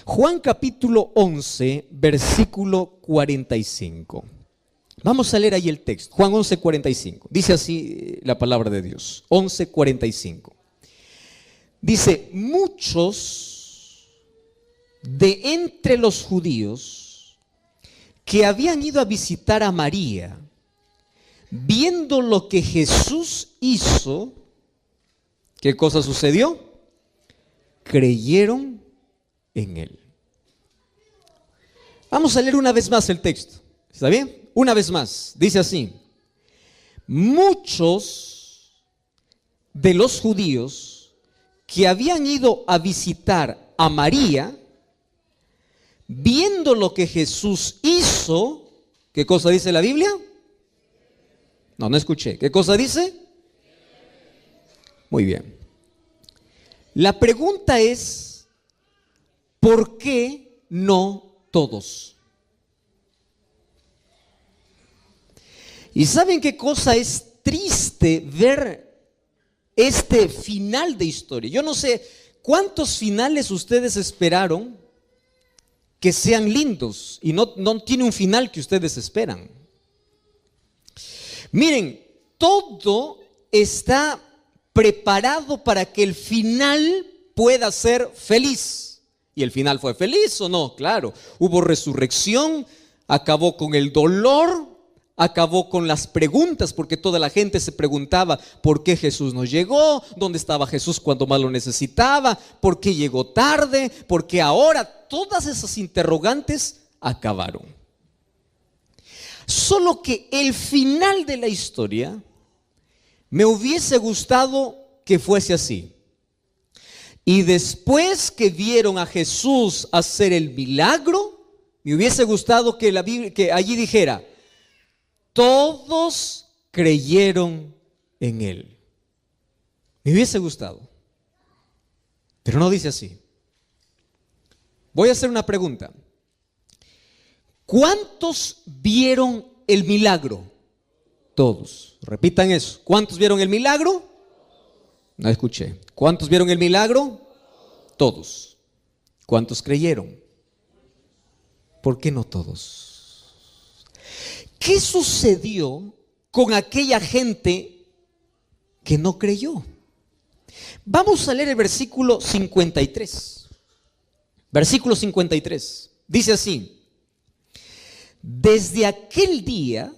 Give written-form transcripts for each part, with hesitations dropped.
Juan capítulo 11, versículo 45. Vamos a leer ahí el texto. Juan 11, 45. Dice así la palabra de Dios. 11, 45. Dice: muchos de entre los judíos que habían ido a visitar a María, viendo lo que Jesús hizo, ¿qué cosa sucedió? Creyeron en él. Vamos a leer una vez más el texto. ¿Está bien? Una vez más. Dice así: muchos de los judíos que habían ido a visitar a María, viendo lo que Jesús hizo, ¿qué cosa dice la Biblia? No escuché. ¿Qué cosa dice? Muy bien. La pregunta es: ¿por qué no todos? ¿Y saben qué cosa es triste ver este final de historia? Yo no sé cuántos finales ustedes esperaron que sean lindos y no tiene un final que ustedes esperan. Miren, todo está preparado para que el final pueda ser feliz. ¿Y el final fue feliz o no? Claro, hubo resurrección, acabó con el dolor, acabó con las preguntas, porque toda la gente se preguntaba por qué Jesús no llegó, dónde estaba Jesús cuando más lo necesitaba, por qué llegó tarde, por qué ahora. Todas esas interrogantes acabaron. Solo que el final de la historia me hubiese gustado que fuese así. Y después que vieron a Jesús hacer el milagro, me hubiese gustado que la Biblia, que allí dijera: todos creyeron en él. Me hubiese gustado, pero no dice así. Voy a hacer una pregunta. ¿Cuántos vieron el milagro? Todos. Repitan eso. ¿Cuántos vieron el milagro? No escuché. ¿Cuántos vieron el milagro? Todos. ¿Cuántos creyeron? ¿Por qué no todos? ¿Qué sucedió con aquella gente que no creyó? Vamos a leer el versículo 53. Versículo 53. Dice así: desde aquel día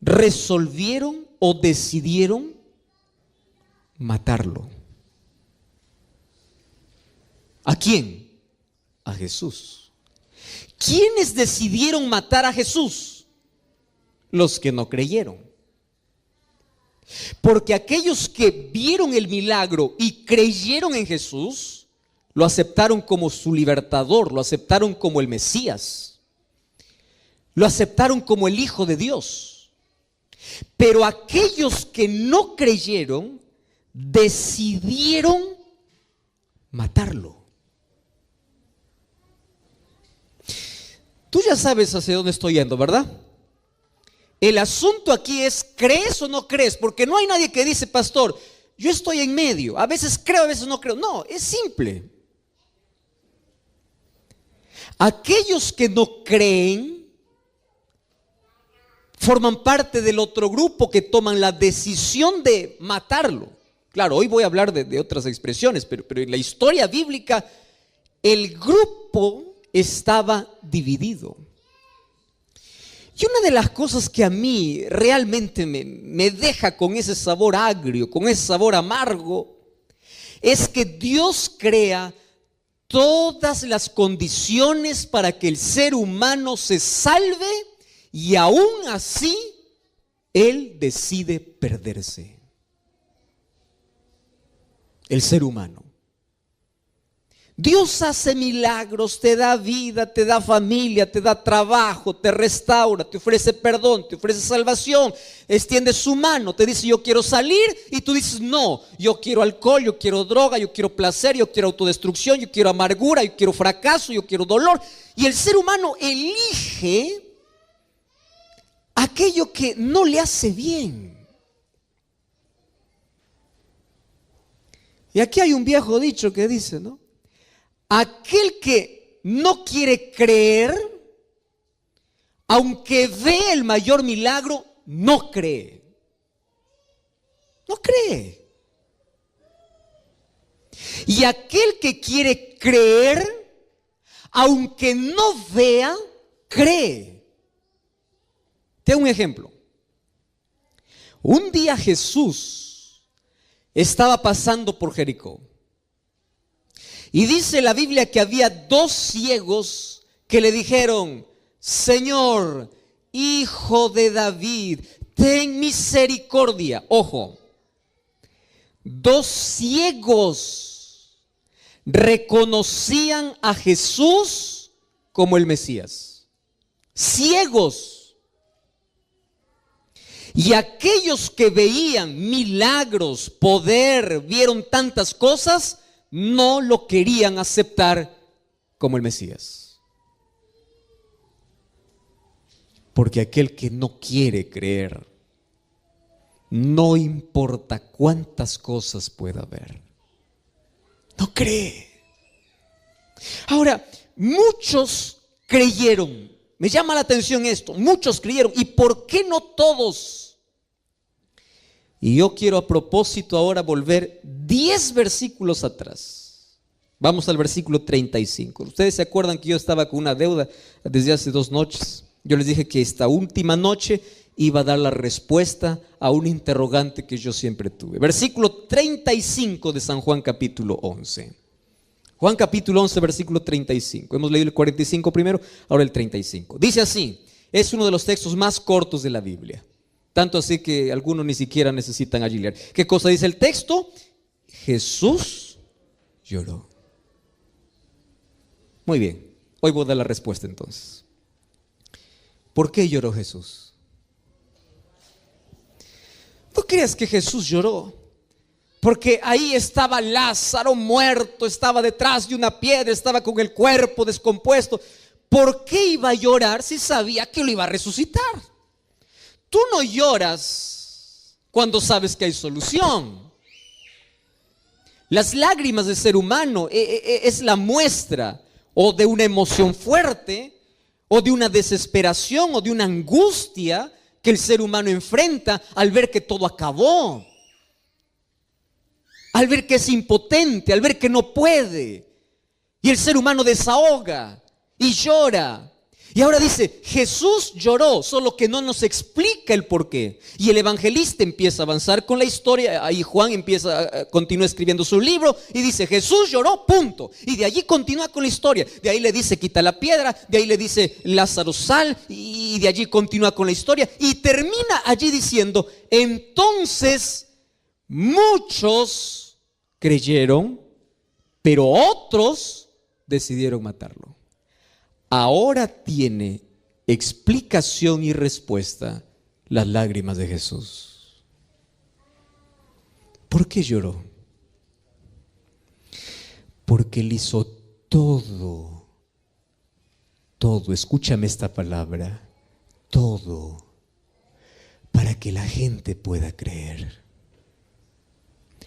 resolvieron o decidieron matarlo. ¿A quién? A Jesús. ¿Quiénes decidieron matar a Jesús? Los que no creyeron. Porque aquellos que vieron el milagro y creyeron en Jesús, lo aceptaron como su libertador, lo aceptaron como el Mesías, lo aceptaron como el Hijo de Dios. Pero aquellos que no creyeron decidieron matarlo. Tú ya sabes hacia dónde estoy yendo, ¿verdad? El asunto aquí es: ¿crees o no crees? Porque no hay nadie que dice: pastor, yo estoy en medio, a veces creo, a veces no creo. No, es simple. Aquellos que no creen forman parte del otro grupo que toman la decisión de matarlo. Claro, hoy voy a hablar de otras expresiones, pero en la historia bíblica el grupo estaba dividido. Y una de las cosas que a mí realmente me deja con ese sabor agrio, con ese sabor amargo, es que Dios crea todas las condiciones para que el ser humano se salve, y aún así Él decide perderse. El ser humano. Dios hace milagros, te da vida, te da familia, te da trabajo, te restaura, te ofrece perdón, te ofrece salvación, extiende su mano, te dice: yo quiero salir, y tú dices: no, yo quiero alcohol, yo quiero droga, yo quiero placer, yo quiero autodestrucción, yo quiero amargura, yo quiero fracaso, yo quiero dolor. Y el ser humano elige aquello que no le hace bien. Y aquí hay un viejo dicho que dice, ¿no? Aquel que no quiere creer, aunque ve el mayor milagro, no cree. No cree. Y aquel que quiere creer, aunque no vea, cree. Te doy un ejemplo. Un día Jesús estaba pasando por Jericó. Y dice la Biblia que había 2 ciegos que le dijeron: Señor, Hijo de David, ten misericordia. Ojo, 2 ciegos reconocían a Jesús como el Mesías. Ciegos. Y aquellos que veían milagros, poder, vieron tantas cosas, no lo querían aceptar como el Mesías. Porque aquel que no quiere creer, no importa cuántas cosas pueda haber, no cree. Ahora, muchos creyeron. Me llama la atención esto. Muchos creyeron. ¿Y por qué no todos? Y yo quiero a propósito ahora volver 10 versículos atrás. Vamos al versículo 35. Ustedes se acuerdan que yo estaba con una deuda desde hace 2 noches. Yo les dije que esta última noche iba a dar la respuesta a un interrogante que yo siempre tuve. Versículo 35 de San Juan capítulo 11. Juan capítulo 11, versículo 35. Hemos leído el 45 primero, ahora el 35. Dice así, es uno de los textos más cortos de la Biblia. Tanto así que algunos ni siquiera necesitan allí leer. ¿Qué cosa dice el texto? Jesús lloró. Muy bien, hoy voy a dar la respuesta entonces. ¿Por qué lloró Jesús? ¿No creas que Jesús lloró? Porque ahí estaba Lázaro muerto, estaba detrás de una piedra, estaba con el cuerpo descompuesto. ¿Por qué iba a llorar si sabía que lo iba a resucitar? Tú no lloras cuando sabes que hay solución. Las lágrimas del ser humano es la muestra o de una emoción fuerte, o de una desesperación, o de una angustia que el ser humano enfrenta al ver que todo acabó, al ver que es impotente, al ver que no puede. Y el ser humano desahoga y llora. Y ahora dice, Jesús lloró, solo que no nos explica el por qué. Y el evangelista empieza a avanzar con la historia. Ahí Juan continúa escribiendo su libro y dice, Jesús lloró, punto. Y de allí continúa con la historia. De ahí le dice, quita la piedra. De ahí le dice, Lázaro, sal. Y de allí continúa con la historia. Y termina allí diciendo, entonces muchos creyeron, pero otros decidieron matarlo. Ahora tiene explicación y respuesta las lágrimas de Jesús. ¿Por qué lloró? Porque él hizo todo, escúchame esta palabra, todo, para que la gente pueda creer.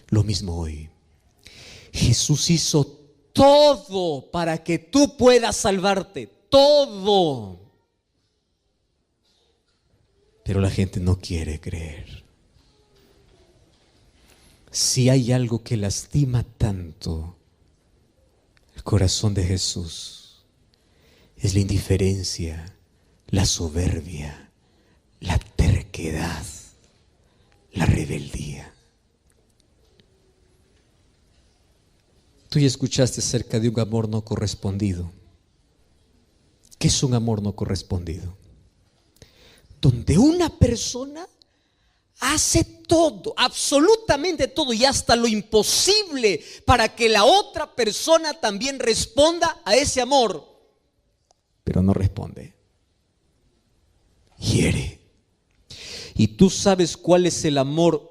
Lo mismo hoy. Jesús hizo todo para que tú puedas salvarte, todo. Pero la gente no quiere creer. Si hay algo que lastima tanto el corazón de Jesús, es la indiferencia, la soberbia, la terquedad, la rebeldía. Tú ya escuchaste acerca de un amor no correspondido. ¿Qué es un amor no correspondido? Donde una persona hace todo, absolutamente todo, y hasta lo imposible para que la otra persona también responda a ese amor, pero no responde. Hiere. ¿Y tú sabes cuál es el amor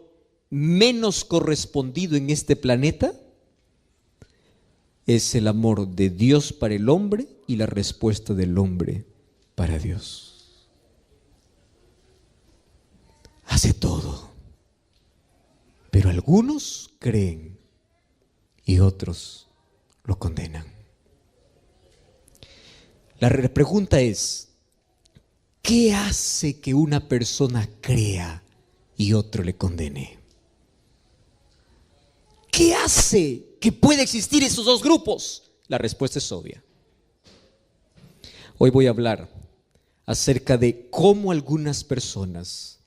menos correspondido en este planeta? Es el amor de Dios para el hombre y la respuesta del hombre para Dios. Hace todo, pero algunos creen y otros lo condenan. La pregunta es, ¿qué hace que una persona crea y otro le condene? ¿Qué hace que pueda existir esos dos grupos? La respuesta es obvia. Hoy voy a hablar acerca de cómo algunas personas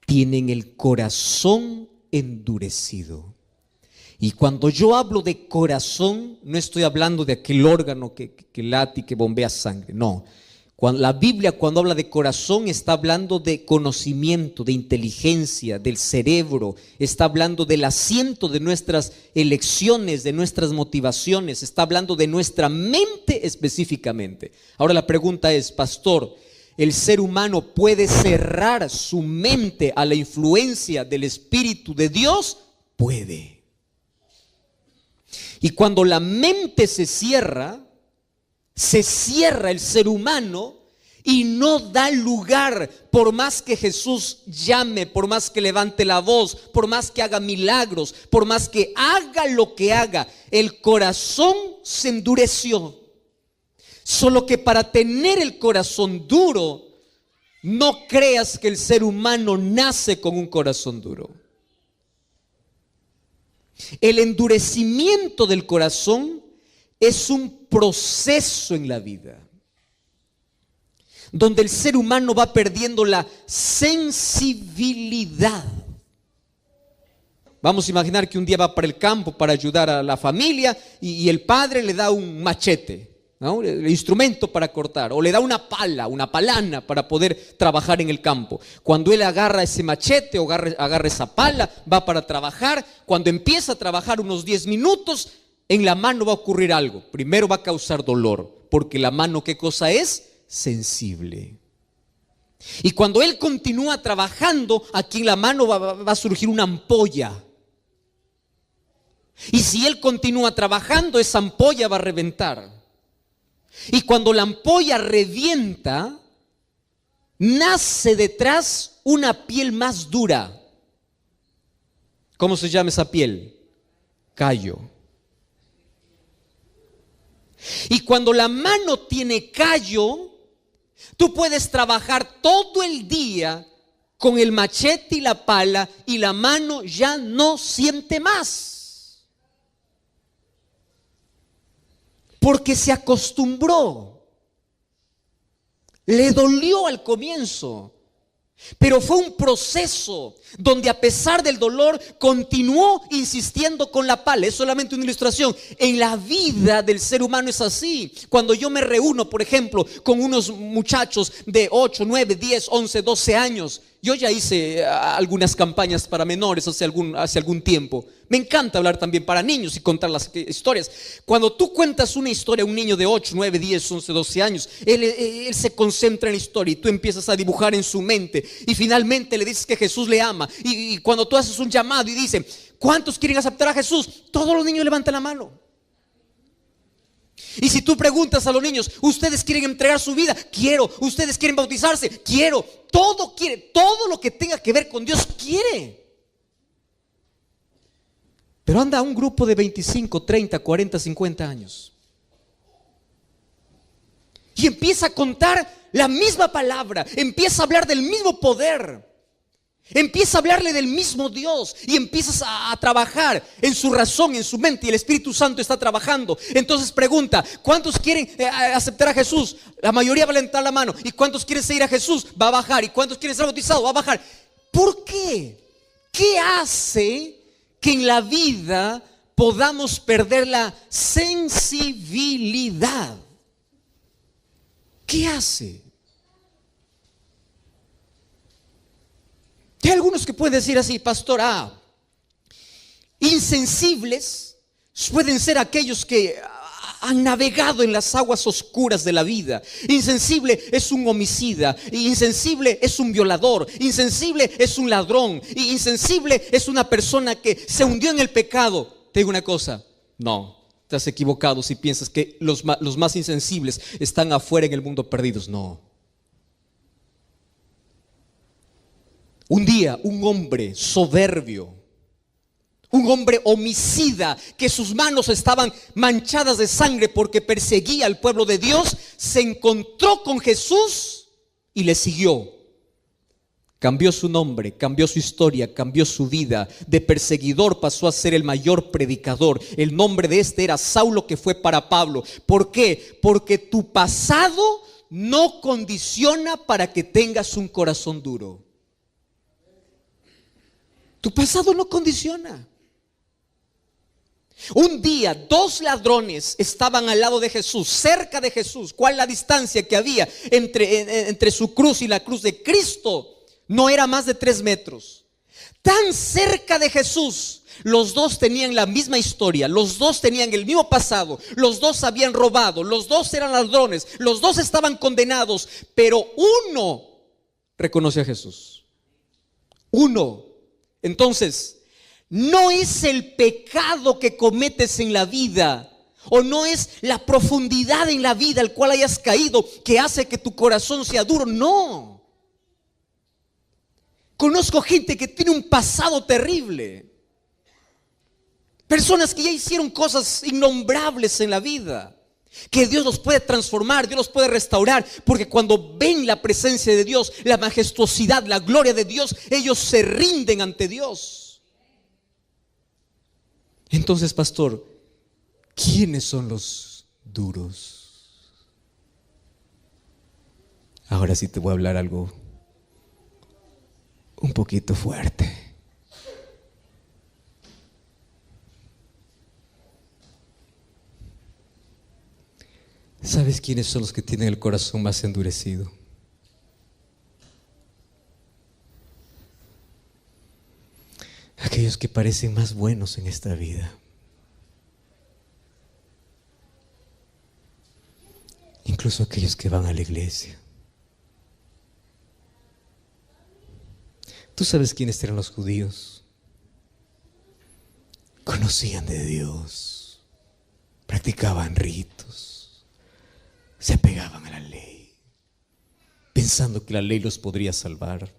tienen el corazón endurecido. Y cuando yo hablo de corazón, no estoy hablando de aquel órgano que late y que bombea sangre, no. La Biblia, cuando habla de corazón, está hablando de conocimiento, de inteligencia, del cerebro, está hablando del asiento de nuestras elecciones, de nuestras motivaciones, está hablando de nuestra mente específicamente. Ahora la pregunta es, pastor, ¿el ser humano puede cerrar su mente a la influencia del Espíritu de Dios? Puede. Y cuando la mente se cierra el ser humano y no da lugar, por más que Jesús llame, por más que levante la voz, por más que haga milagros, por más que haga lo que haga, el corazón se endureció. Solo que para tener el corazón duro, no creas que el ser humano nace con un corazón duro. El endurecimiento del corazón es un proceso en la vida, donde el ser humano va perdiendo la sensibilidad. Vamos a imaginar que un día va para el campo para ayudar a la familia y el padre le da un machete, ¿no? El instrumento para cortar, o le da una pala, una palana para poder trabajar en el campo. Cuando él agarra ese machete o agarra esa pala, va para trabajar. Cuando empieza a trabajar unos 10 minutos, en la mano va a ocurrir algo. Primero va a causar dolor, porque la mano, ¿qué cosa es? Sensible. Y cuando él continúa trabajando, aquí en la mano va a surgir una ampolla. Y si él continúa trabajando, esa ampolla va a reventar. Y cuando la ampolla revienta, nace detrás una piel más dura. ¿Cómo se llama esa piel? Callo. Y cuando la mano tiene callo, tú puedes trabajar todo el día con el machete y la pala y la mano ya no siente más. Porque se acostumbró. Le dolió al comienzo, pero fue un proceso donde a pesar del dolor continuó insistiendo con la pala. Es solamente una ilustración. En la vida del ser humano es así. Cuando yo me reúno, por ejemplo, con unos muchachos de 8, 9, 10, 11, 12 años. Yo ya hice algunas campañas para menores hace algún tiempo. Me encanta hablar también para niños y contar las historias. Cuando tú cuentas una historia a un niño de 8, 9, 10, 11, 12 años, él se concentra en la historia y tú empiezas a dibujar en su mente. Y finalmente le dices que Jesús le ama. Y cuando tú haces un llamado y dicen, ¿cuántos quieren aceptar a Jesús? Todos los niños levantan la mano. Y si tú preguntas a los niños, ¿ustedes quieren entregar su vida? Quiero. ¿Ustedes quieren bautizarse? Quiero. Todo quiere, todo lo que tenga que ver con Dios quiere. Pero anda un grupo de 25, 30, 40, 50 años y empieza a contar la misma palabra, empieza a hablar del mismo poder, empieza a hablarle del mismo Dios y empiezas a trabajar en su razón, en su mente, y el Espíritu Santo está trabajando. Entonces pregunta, ¿cuántos quieren aceptar a Jesús? La mayoría va a levantar la mano. ¿Y cuántos quieren seguir a Jesús? Va a bajar. ¿Y cuántos quieren ser bautizados? Va a bajar. ¿Por qué? ¿Qué hace que en la vida podamos perder la sensibilidad? ¿Qué hace? Hay algunos que pueden decir así, pastor, insensibles pueden ser aquellos que han navegado en las aguas oscuras de la vida. Insensible es un homicida, insensible es un violador, insensible es un ladrón, insensible es una persona que se hundió en el pecado. Te digo una cosa, no, estás equivocado si piensas que los más insensibles están afuera en el mundo perdidos. No. Un día un hombre soberbio, un hombre homicida, que sus manos estaban manchadas de sangre porque perseguía al pueblo de Dios, se encontró con Jesús y le siguió. Cambió su nombre, cambió su historia, cambió su vida. De perseguidor pasó a ser el mayor predicador. El nombre de este era Saulo, que fue para Pablo. ¿Por qué? Porque tu pasado no condiciona para que tengas un corazón duro. Tu pasado no condiciona. Un día 2 ladrones estaban al lado de Jesús, cerca de Jesús. ¿Cuál es la distancia que había entre su cruz y la cruz de Cristo? No era más de 3 metros. Tan cerca de Jesús. Los dos tenían la misma historia, los dos tenían el mismo pasado, los dos habían robado, los dos eran ladrones, los dos estaban condenados, pero uno reconoció a Jesús. Uno. Entonces, no es el pecado que cometes en la vida, o no es la profundidad en la vida al cual hayas caído que hace que tu corazón sea duro. No. Conozco gente que tiene un pasado terrible, personas que ya hicieron cosas innombrables en la vida, que Dios los puede transformar, Dios los puede restaurar, porque cuando ven la presencia de Dios, la majestuosidad, la gloria de Dios, ellos se rinden ante Dios. Entonces, pastor, ¿quiénes son los duros? Ahora sí te voy a hablar algo un poquito fuerte. ¿Sabes quiénes son los que tienen el corazón más endurecido? Aquellos que parecen más buenos en esta vida. Incluso aquellos que van a la iglesia. ¿Tú sabes quiénes eran los judíos? Conocían de Dios, practicaban ritos, se apegaban a la ley, pensando que la ley los podría salvar.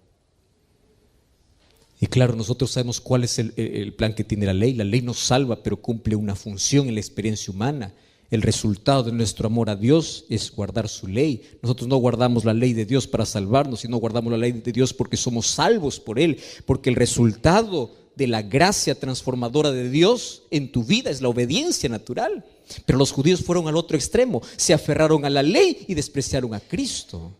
Y claro, nosotros sabemos cuál es el plan que tiene la ley. La ley nos salva, pero cumple una función en la experiencia humana. El resultado de nuestro amor a Dios es guardar su ley. Nosotros no guardamos la ley de Dios para salvarnos, sino guardamos la ley de Dios porque somos salvos por Él. Porque el resultado de la gracia transformadora de Dios en tu vida es la obediencia natural. Pero los judíos fueron al otro extremo. Se aferraron a la ley y despreciaron a Cristo.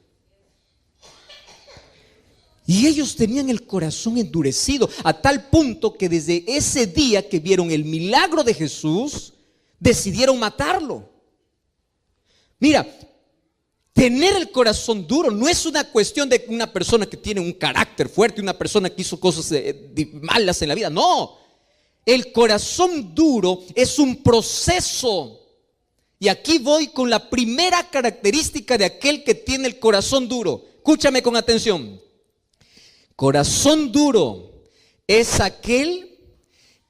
Y ellos tenían el corazón endurecido a tal punto que desde ese día que vieron el milagro de Jesús, decidieron matarlo. Mira, tener el corazón duro no es una cuestión de una persona que tiene un carácter fuerte, una persona que hizo cosas malas en la vida. No, el corazón duro es un proceso. Y aquí voy con la primera característica de aquel que tiene el corazón duro. Escúchame con atención. Corazón duro es aquel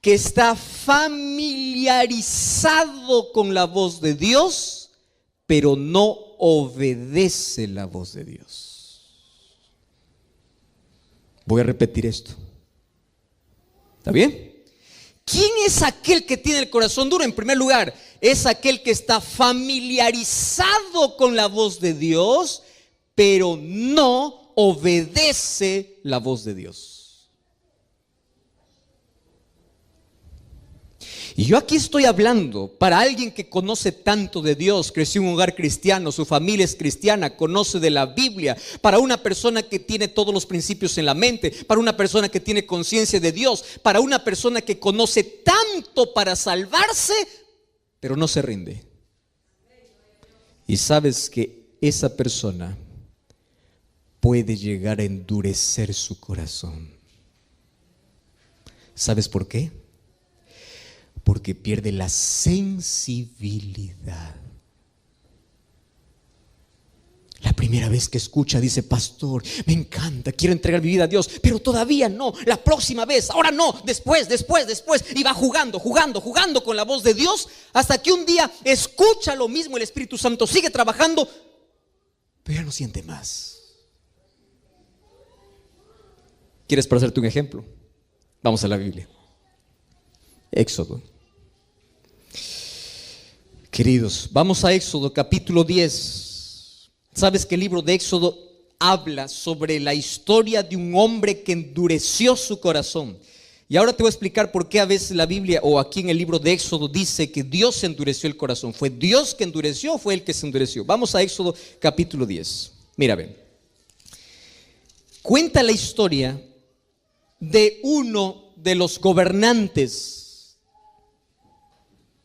que está familiarizado con la voz de Dios, pero no obedece la voz de Dios. Voy a repetir esto. ¿Está bien? ¿Quién es aquel que tiene el corazón duro? En primer lugar, es aquel que está familiarizado con la voz de Dios, pero no obedece la voz de Dios. Y yo aquí estoy hablando para alguien que conoce tanto de Dios, creció en un hogar cristiano, su familia es cristiana, conoce de la Biblia, para una persona que tiene todos los principios en la mente, para una persona que tiene conciencia de Dios, para una persona que conoce tanto para salvarse, pero no se rinde. Y sabes que esa persona puede llegar a endurecer su corazón. ¿Sabes por qué? Porque pierde la sensibilidad. La primera vez que escucha dice: pastor, me encanta, quiero entregar mi vida a Dios, pero todavía no, la próxima vez, ahora no, después, y va jugando con la voz de Dios, hasta que un día escucha lo mismo, el Espíritu Santo sigue trabajando, pero ya no siente más. ¿Quieres para hacerte un ejemplo? Vamos a la Biblia. Éxodo. Queridos, vamos a Éxodo capítulo 10. Sabes que el libro de Éxodo habla sobre la historia de un hombre que endureció su corazón. Y ahora te voy a explicar por qué a veces la Biblia o aquí en el libro de Éxodo dice que Dios endureció el corazón. ¿Fue Dios que endureció o fue Él que se endureció? Vamos a Éxodo capítulo 10. Mira, ven. Cuenta la historia de uno de los gobernantes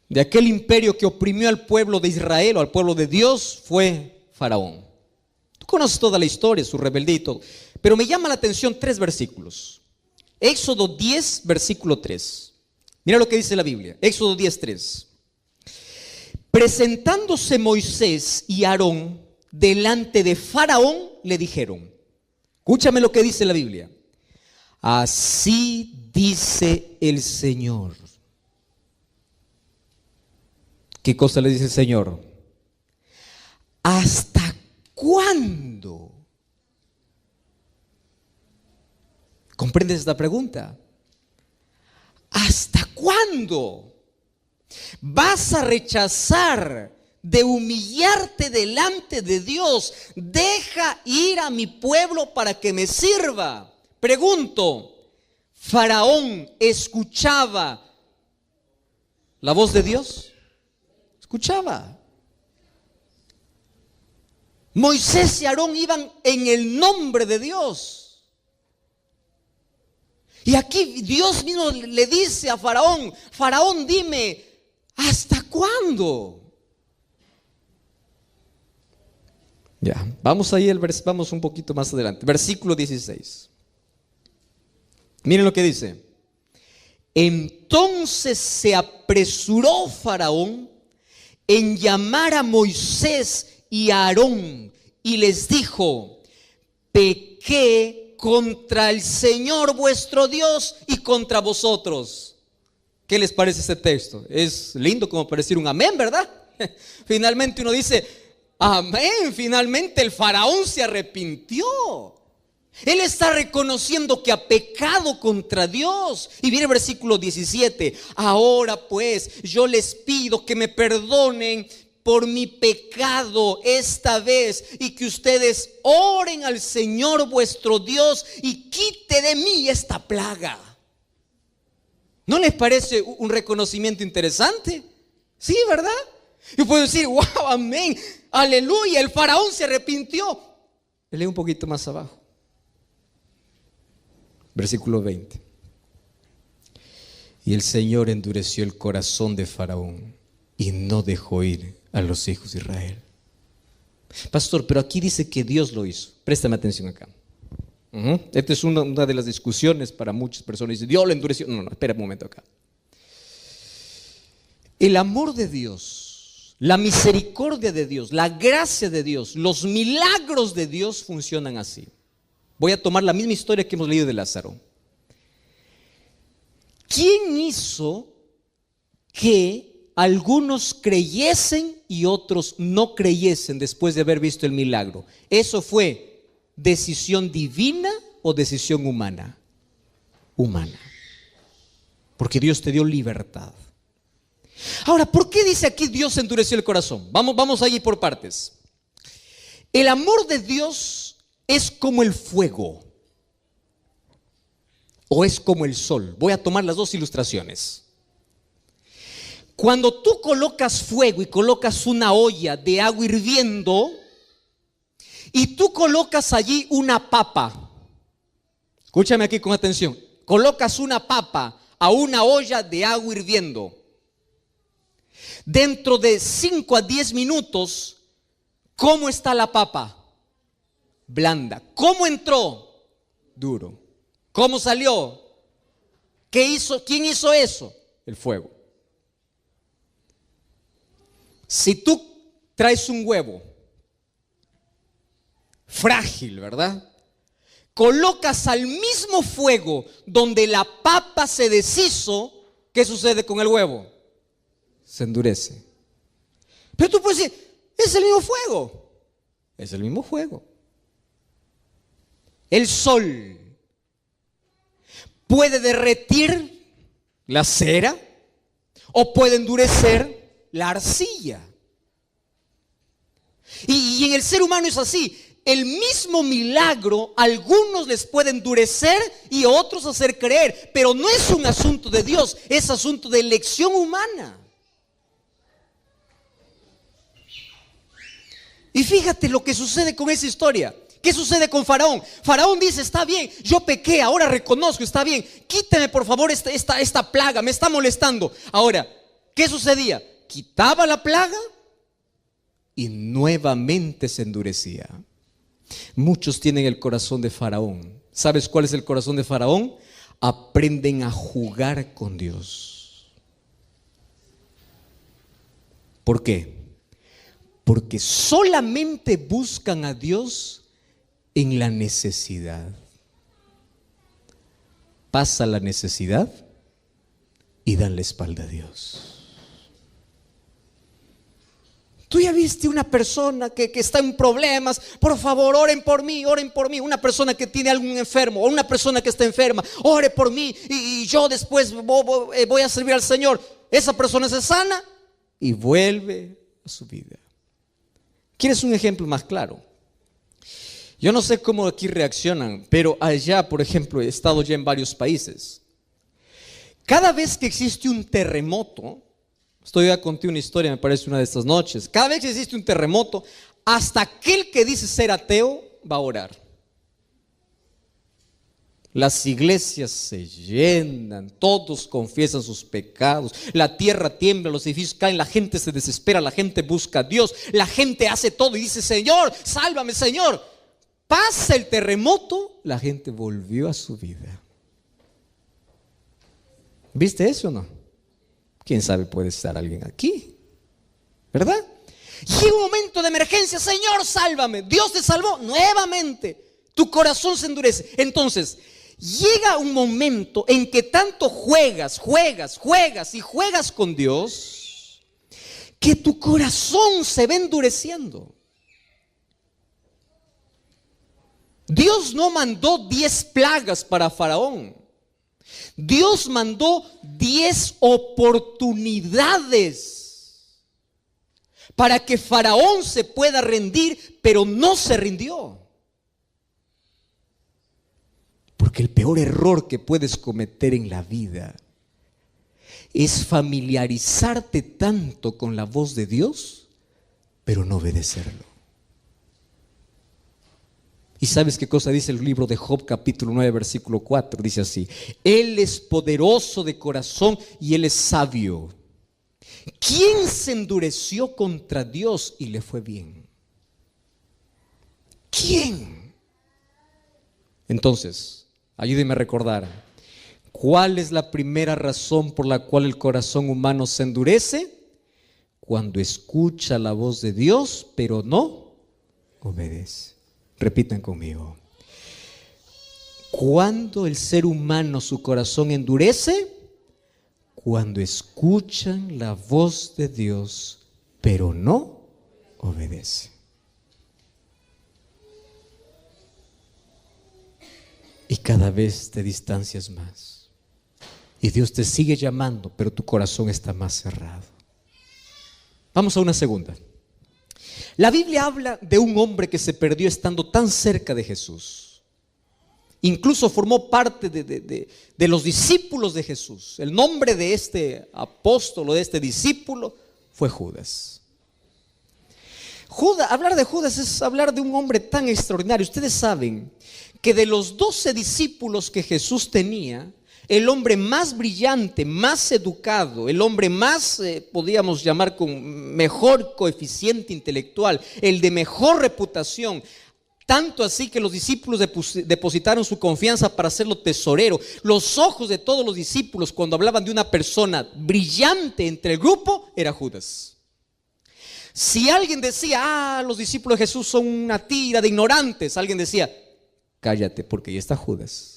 de aquel imperio que oprimió al pueblo de Israel o al pueblo de Dios, fue Faraón. Tú conoces toda la historia, su rebeldía y todo, pero me llama la atención 3 versículos. Éxodo 10, versículo 3. Mira lo que dice la Biblia. Éxodo 10, 3. Presentándose Moisés y Aarón delante de Faraón, le dijeron, escúchame lo que dice la Biblia. Así dice el Señor. ¿Qué cosa le dice el Señor? ¿Hasta cuándo? ¿Comprendes esta pregunta? ¿Hasta cuándo vas a rechazar de humillarte delante de Dios? Deja ir a mi pueblo para que me sirva. Pregunto, ¿Faraón escuchaba la voz de Dios? Escuchaba. Moisés y Aarón iban en el nombre de Dios. Y aquí Dios mismo le dice a Faraón, Faraón, dime, ¿hasta cuándo? Ya, vamos ahí, vamos un poquito más adelante. Versículo 16. Miren lo que dice. Entonces se apresuró Faraón en llamar a Moisés y a Aarón y les dijo, pequé contra el Señor vuestro Dios y contra vosotros. ¿Qué les parece este texto? Es lindo como para decir un amén, ¿verdad? Finalmente uno dice, amén, finalmente el faraón se arrepintió. Él está reconociendo que ha pecado contra Dios. Y viene el versículo 17. Ahora pues yo les pido que me perdonen por mi pecado esta vez y que ustedes oren al Señor vuestro Dios y quite de mí esta plaga. ¿No les parece un reconocimiento interesante? Sí, ¿verdad? Yo puedo decir, wow, amén, aleluya, el faraón se arrepintió. Lee un poquito más abajo. Versículo 20. Y el Señor endureció el corazón de Faraón y no dejó ir a los hijos de Israel. Pastor, pero aquí dice que Dios lo hizo. Préstame atención acá. Esta es una de las discusiones para muchas personas. Dice, Dios lo endureció. No, espera un momento acá. El amor de Dios, la misericordia de Dios, la gracia de Dios, los milagros de Dios funcionan así. Voy a tomar la misma historia que hemos leído de Lázaro. ¿Quién hizo que algunos creyesen y otros no creyesen después de haber visto el milagro? ¿Eso fue decisión divina o decisión humana? Humana. Porque Dios te dio libertad. Ahora, ¿por qué dice aquí Dios endureció el corazón? Vamos a ir por partes. El amor de Dios es como el fuego o es como el sol. Voy a tomar las dos ilustraciones. Cuando tú colocas fuego y colocas una olla de agua hirviendo y tú colocas allí una papa, escúchame aquí con atención, colocas una papa a una olla de agua hirviendo, dentro de 5 a 10 minutos, ¿cómo está la papa? Blanda. ¿Cómo entró? Duro. ¿Cómo salió? ¿Qué hizo? ¿Quién hizo eso? El fuego. Si tú traes un huevo frágil, ¿verdad? Colocas al mismo fuego donde la papa se deshizo, ¿qué sucede con el huevo? Se endurece. Pero tú puedes decir, es el mismo fuego. Es el mismo fuego. El sol puede derretir la cera, o puede endurecer la arcilla. Y en el ser humano es así. El mismo milagro a algunos les puede endurecer y a otros hacer creer, pero no es un asunto de Dios, es asunto de elección humana. Y fíjate lo que sucede con esa historia. ¿Qué sucede con Faraón? Faraón dice: está bien, yo pequé, ahora reconozco, está bien, quíteme por favor esta plaga, me está molestando. Ahora, ¿qué sucedía? Quitaba la plaga y nuevamente se endurecía. Muchos tienen el corazón de Faraón. ¿Sabes cuál es el corazón de Faraón? Aprenden a jugar con Dios. ¿Por qué? Porque solamente buscan a Dios en la necesidad. Pasa la necesidad y dan la espalda a Dios. Tú ya viste una persona que está en problemas, por favor oren por mí, oren por mí. Una persona que tiene algún enfermo o una persona que está enferma, ore por mí y yo después voy a servir al Señor. Esa persona se sana y vuelve a su vida. ¿Quieres un ejemplo más claro? Yo no sé cómo aquí reaccionan, pero allá, por ejemplo, he estado ya en varios países. Cada vez que existe un terremoto, estoy a contar una historia, me parece, una de estas noches. Cada vez que existe un terremoto, hasta aquel que dice ser ateo va a orar. Las iglesias se llenan, todos confiesan sus pecados, la tierra tiembla, los edificios caen, la gente se desespera, la gente busca a Dios, la gente hace todo y dice: Señor, sálvame, Señor. Pasa el terremoto, la gente volvió a su vida. ¿Viste eso o no? ¿Quién sabe? Puede estar alguien aquí, ¿verdad? Llega un momento de emergencia: Señor, sálvame. Dios te salvó nuevamente. Tu corazón se endurece. Entonces, llega un momento en que tanto juegas con Dios, que tu corazón se va endureciendo. Dios no mandó 10 plagas para Faraón. Dios mandó 10 oportunidades para que Faraón se pueda rendir, pero no se rindió. Porque el peor error que puedes cometer en la vida es familiarizarte tanto con la voz de Dios, pero no obedecerlo. ¿Y sabes qué cosa dice el libro de Job, capítulo 9, versículo 4? Dice así: Él es poderoso de corazón y Él es sabio. ¿Quién se endureció contra Dios y le fue bien? ¿Quién? Entonces, ayúdeme a recordar, ¿cuál es la primera razón por la cual el corazón humano se endurece? Cuando escucha la voz de Dios, pero no obedece. Repitan conmigo. ¿Cuándo el ser humano su corazón endurece? Cuando escuchan la voz de Dios, pero no obedece. Y cada vez te distancias más. Y Dios te sigue llamando, pero tu corazón está más cerrado. Vamos a una segunda. La Biblia habla de un hombre que se perdió estando tan cerca de Jesús. Incluso formó parte de los discípulos de Jesús. El nombre de este apóstol o de este discípulo fue Judas. Hablar de Judas es hablar de un hombre tan extraordinario. Ustedes saben que de los 12 discípulos que Jesús tenía, el hombre más brillante, más educado, el hombre más, podríamos llamar con mejor coeficiente intelectual, el de mejor reputación, tanto así que los discípulos depositaron su confianza para hacerlo tesorero. Los ojos de todos los discípulos cuando hablaban de una persona brillante entre el grupo era Judas. Si alguien decía: los discípulos de Jesús son una tira de ignorantes, alguien decía: cállate, porque ahí está Judas.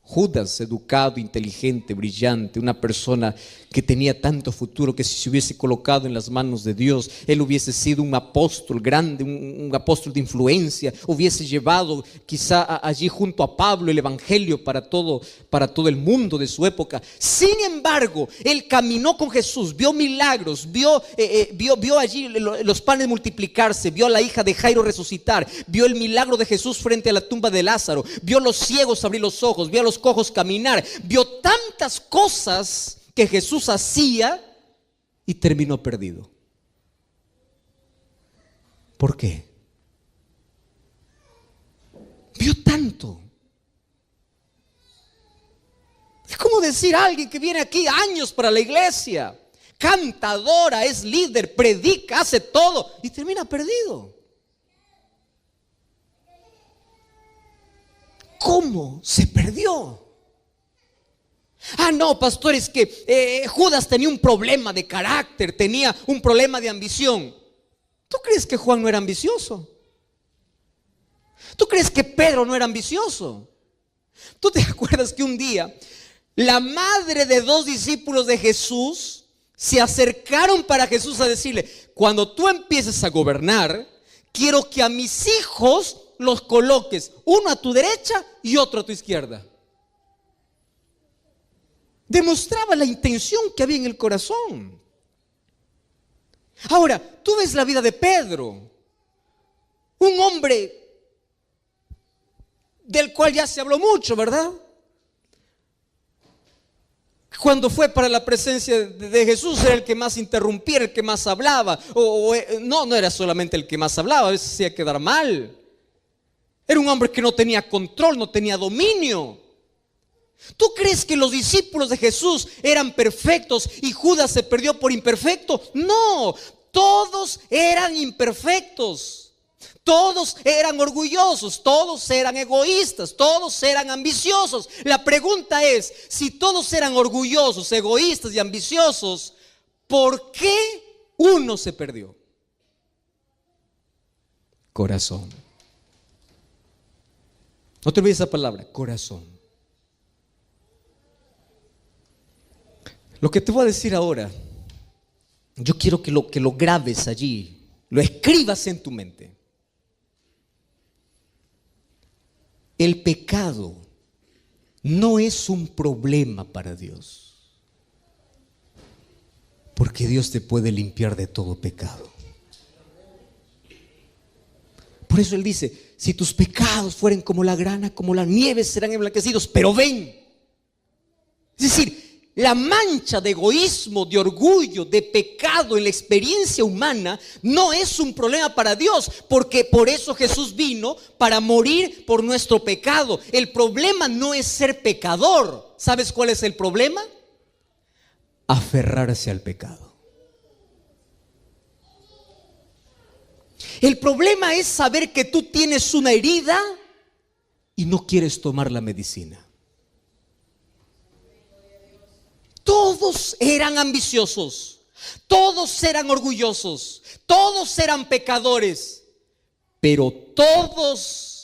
Judas, educado, inteligente, brillante, una persona que tenía tanto futuro, que si se hubiese colocado en las manos de Dios, él hubiese sido un apóstol grande, un apóstol de influencia, hubiese llevado quizá allí junto a Pablo el evangelio para todo el mundo de su época. Sin embargo, él caminó con Jesús, vio milagros, vio allí los panes multiplicarse, vio a la hija de Jairo resucitar, vio el milagro de Jesús frente a la tumba de Lázaro, vio a los ciegos abrir los ojos, vio a los cojos caminar, vio tantas cosas que Jesús hacía y terminó perdido. ¿Por qué? Vio tanto. Es como decir a alguien que viene aquí años para la iglesia, cantadora, es líder, predica, hace todo y termina perdido. ¿Cómo se perdió? Ah, no, pastor, es que Judas tenía un problema de carácter, tenía un problema de ambición. ¿Tú crees que Juan no era ambicioso? ¿Tú crees que Pedro no era ambicioso? ¿Tú te acuerdas que un día la madre de 2 discípulos de Jesús se acercaron para Jesús a decirle: cuando tú empieces a gobernar, quiero que a mis hijos los coloques, uno a tu derecha y otro a tu izquierda? Demostraba la intención que había en el corazón. Ahora, tú ves la vida de Pedro, un hombre del cual ya se habló mucho, ¿verdad? Cuando fue para la presencia de Jesús era el que más interrumpía, el que más hablaba. No era solamente el que más hablaba, a veces hacía quedar mal. Era un hombre que no tenía control, no tenía dominio. ¿Tú crees que los discípulos de Jesús eran perfectos y Judas se perdió por imperfecto? No, todos eran imperfectos. Todos eran orgullosos, todos eran egoístas, todos eran ambiciosos. La pregunta es, si todos eran orgullosos, egoístas y ambiciosos, ¿por qué uno se perdió? Corazón. No te olvides esa palabra, corazón. Lo que te voy a decir ahora, yo quiero que lo grabes allí, lo escribas en tu mente. El pecado no es un problema para Dios, porque Dios te puede limpiar de todo pecado. Por eso Él dice: si tus pecados fueren como la grana, como la nieve, serán emblanquecidos. Pero ven, es decir, la mancha de egoísmo, de orgullo, de pecado en la experiencia humana no es un problema para Dios, porque por eso Jesús vino, para morir por nuestro pecado. El problema no es ser pecador. ¿Sabes cuál es el problema? Aferrarse al pecado. El problema es saber que tú tienes una herida y no quieres tomar la medicina. Todos eran ambiciosos, todos eran orgullosos, todos eran pecadores, pero todos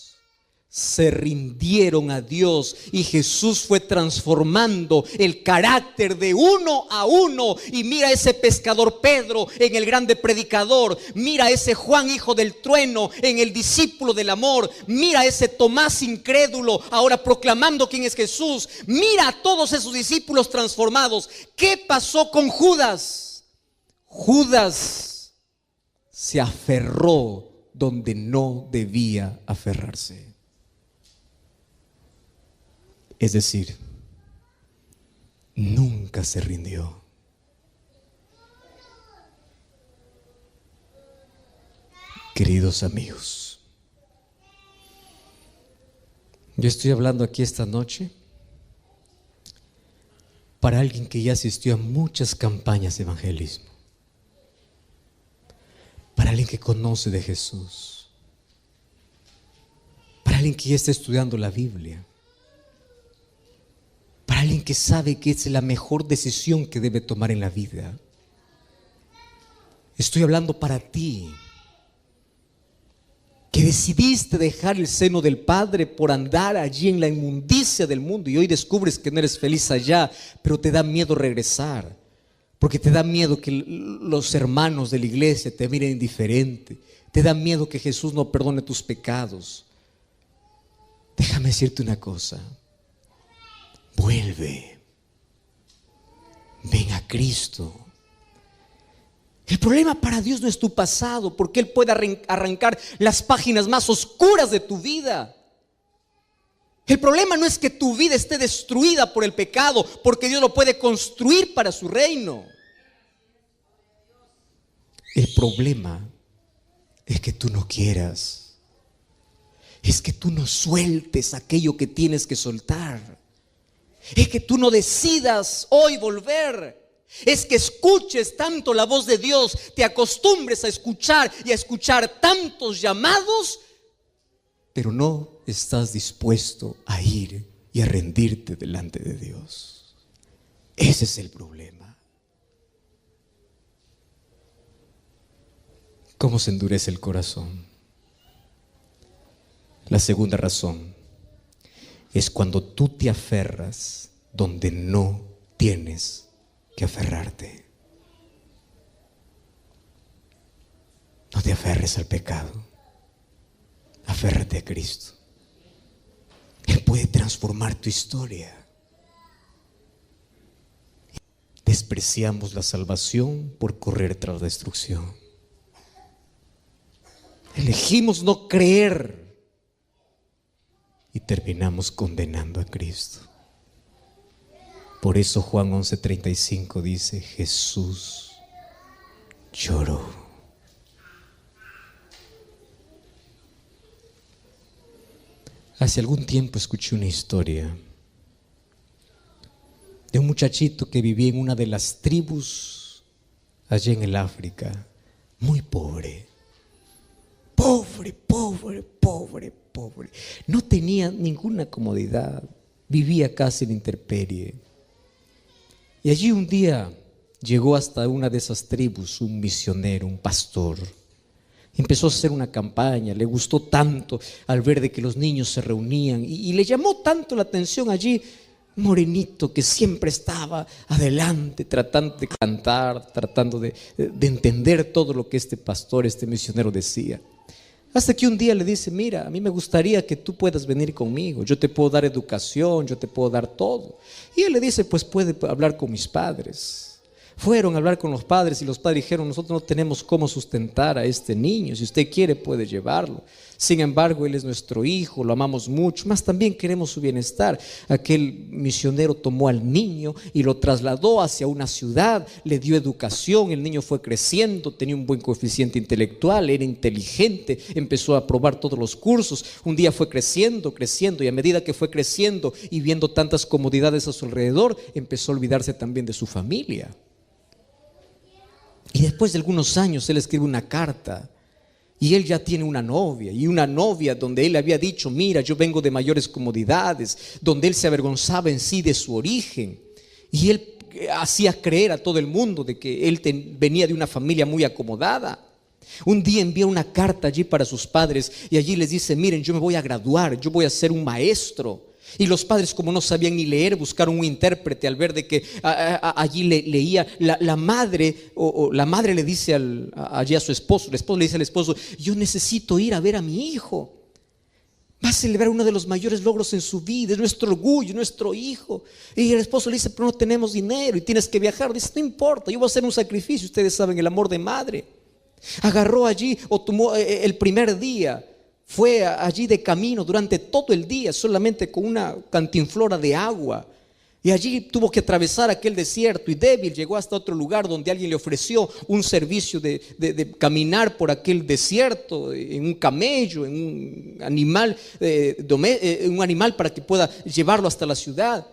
se rindieron a Dios y Jesús fue transformando el carácter de uno a uno. Y mira ese pescador Pedro en el grande predicador, mira ese Juan hijo del trueno en el discípulo del amor, mira ese Tomás incrédulo ahora proclamando quién es Jesús, mira a todos esos discípulos transformados. ¿Qué pasó con Judas? Judas se aferró donde no debía aferrarse. Es decir, nunca se rindió. Queridos amigos, yo estoy hablando aquí esta noche para alguien que ya asistió a muchas campañas de evangelismo, para alguien que conoce de Jesús, para alguien que ya está estudiando la Biblia, para alguien que sabe que es la mejor decisión que debe tomar en la vida. Estoy hablando para ti, que decidiste dejar el seno del Padre por andar allí en la inmundicia del mundo y hoy descubres que no eres feliz allá, pero te da miedo regresar, porque te da miedo que los hermanos de la iglesia te miren indiferente, te da miedo que Jesús no perdone tus pecados. Déjame decirte una cosa, vuelve, ven a Cristo. El problema para Dios no es tu pasado, porque Él puede arrancar las páginas más oscuras de tu vida. El problema no es que tu vida esté destruida por el pecado, porque Dios lo puede construir para su reino. El problema es que tú no quieras, es que tú no sueltes aquello que tienes que soltar, es que tú no decidas hoy volver. Es que escuches tanto la voz de Dios, te acostumbres a escuchar y a escuchar tantos llamados, pero no estás dispuesto a ir y a rendirte delante de Dios. Ese es el problema. ¿Cómo se endurece el corazón? La segunda razón es cuando tú te aferras donde no tienes que aferrarte. No te aferres al pecado, aférrate a Cristo. Él puede transformar tu historia. Despreciamos la salvación por correr tras la destrucción. Elegimos no creer y terminamos condenando a Cristo. Por eso Juan 11:35 dice: Jesús lloró. Hace algún tiempo escuché una historia de un muchachito que vivía en una de las tribus allá en el África, muy pobre. Pobre. No tenía ninguna comodidad, vivía casi en intemperie. Y allí un día llegó hasta una de esas tribus un misionero, un pastor. Empezó a hacer una campaña, le gustó tanto al ver de que los niños se reunían y le llamó tanto la atención allí un morenito que siempre estaba adelante, tratando de cantar, tratando de entender todo lo que este pastor, este misionero decía. Hasta que un día le dice: mira, a mí me gustaría que tú puedas venir conmigo, yo te puedo dar educación, yo te puedo dar todo. Y él le dice: pues puede hablar con mis padres. Fueron a hablar con los padres y los padres dijeron: nosotros no tenemos cómo sustentar a este niño, si usted quiere puede llevarlo. Sin embargo, él es nuestro hijo, lo amamos mucho, más también queremos su bienestar. Aquel misionero tomó al niño y lo trasladó hacia una ciudad, le dio educación, el niño fue creciendo, tenía un buen coeficiente intelectual, era inteligente, empezó a aprobar todos los cursos. Un día fue creciendo y a medida que fue creciendo y viendo tantas comodidades a su alrededor, empezó a olvidarse también de su familia. Y después de algunos años él escribe una carta y él ya tiene una novia donde él le había dicho: mira, yo vengo de mayores comodidades, donde él se avergonzaba en sí de su origen y él hacía creer a todo el mundo de que él venía de una familia muy acomodada. Un día envía una carta allí para sus padres y allí les dice: miren, yo me voy a graduar, yo voy a ser un maestro. Y los padres, como no sabían ni leer, buscaron un intérprete al ver de que allí leía la madre, o la madre le dice allí a su esposo, el esposo le dice al esposo: yo necesito ir a ver a mi hijo, va a celebrar uno de los mayores logros en su vida, es nuestro orgullo, nuestro hijo. Y el esposo le dice: pero no tenemos dinero y tienes que viajar. Dice: no importa, yo voy a hacer un sacrificio. Ustedes saben el amor de madre. Agarró allí o tomó el primer día. Fue allí de camino durante todo el día, solamente con una cantinflora de agua. Y allí tuvo que atravesar aquel desierto y débil llegó hasta otro lugar donde alguien le ofreció un servicio de caminar por aquel desierto en un camello, en un animal para que pueda llevarlo hasta la ciudad.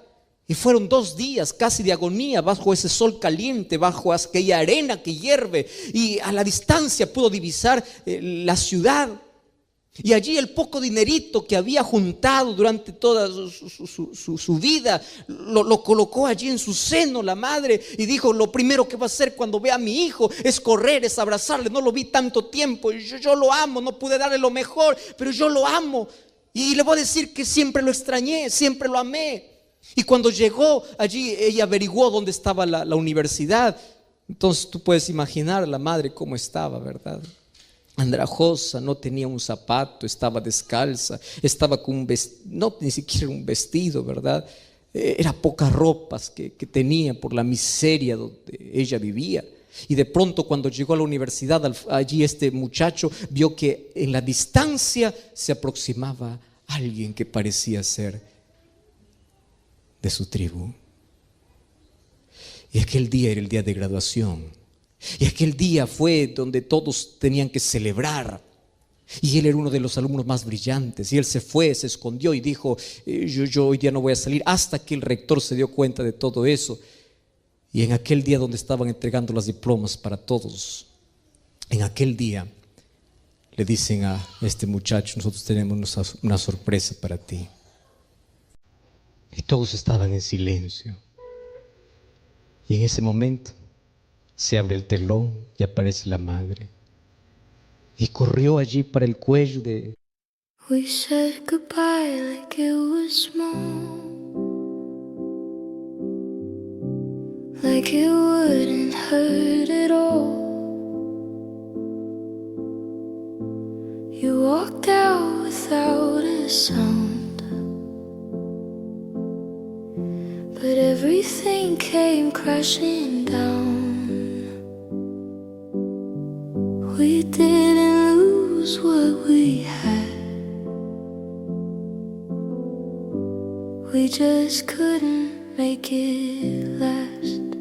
Y fueron 2 días casi de agonía bajo ese sol caliente, bajo aquella arena que hierve, y a la distancia pudo divisar la ciudad. Y allí el poco dinerito que había juntado durante toda su vida, lo colocó allí en su seno la madre y dijo: lo primero que va a hacer cuando vea a mi hijo es correr, es abrazarle. No lo vi tanto tiempo, yo lo amo, no pude darle lo mejor, pero yo lo amo. Y le voy a decir que siempre lo extrañé, siempre lo amé. Y cuando llegó allí, ella averiguó dónde estaba la universidad. Entonces tú puedes imaginar a la madre cómo estaba, ¿verdad? Andrajosa, no tenía un zapato, estaba descalza, estaba con un vestido, no, ni siquiera un vestido, ¿verdad? Era pocas ropas que tenía por la miseria donde ella vivía. Y de pronto, cuando llegó a la universidad, allí este muchacho vio que en la distancia se aproximaba alguien que parecía ser de su tribu. Y aquel día era el día de graduación. Y aquel día fue donde todos tenían que celebrar. Y él era uno de los alumnos más brillantes. Y él se fue, se escondió y dijo: yo hoy día no voy a salir. Hasta que el rector se dio cuenta de todo eso. Y en aquel día donde estaban entregando los diplomas para todos, en aquel día le dicen a este muchacho: nosotros tenemos una sorpresa para ti. Y todos estaban en silencio. Y en ese momento se abre el telón y aparece la madre. Y corrió allí para el cuello de... We said goodbye like it was small, like it wouldn't hurt at all. You walked out without a sound, but everything came crashing down. We didn't lose what we had, we just couldn't make it last.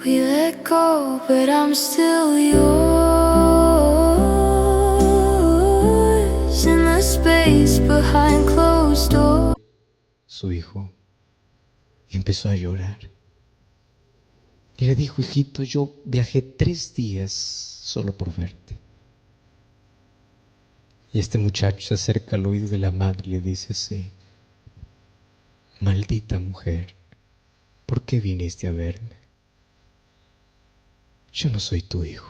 We let go, but I'm still yours. In the space behind closed doors. Su hijo, y empezó a llorar. Y le dijo: hijito, yo viajé 3 días solo por verte. Y este muchacho se acerca al oído de la madre y le dice así: maldita mujer, ¿por qué viniste a verme? Yo no soy tu hijo.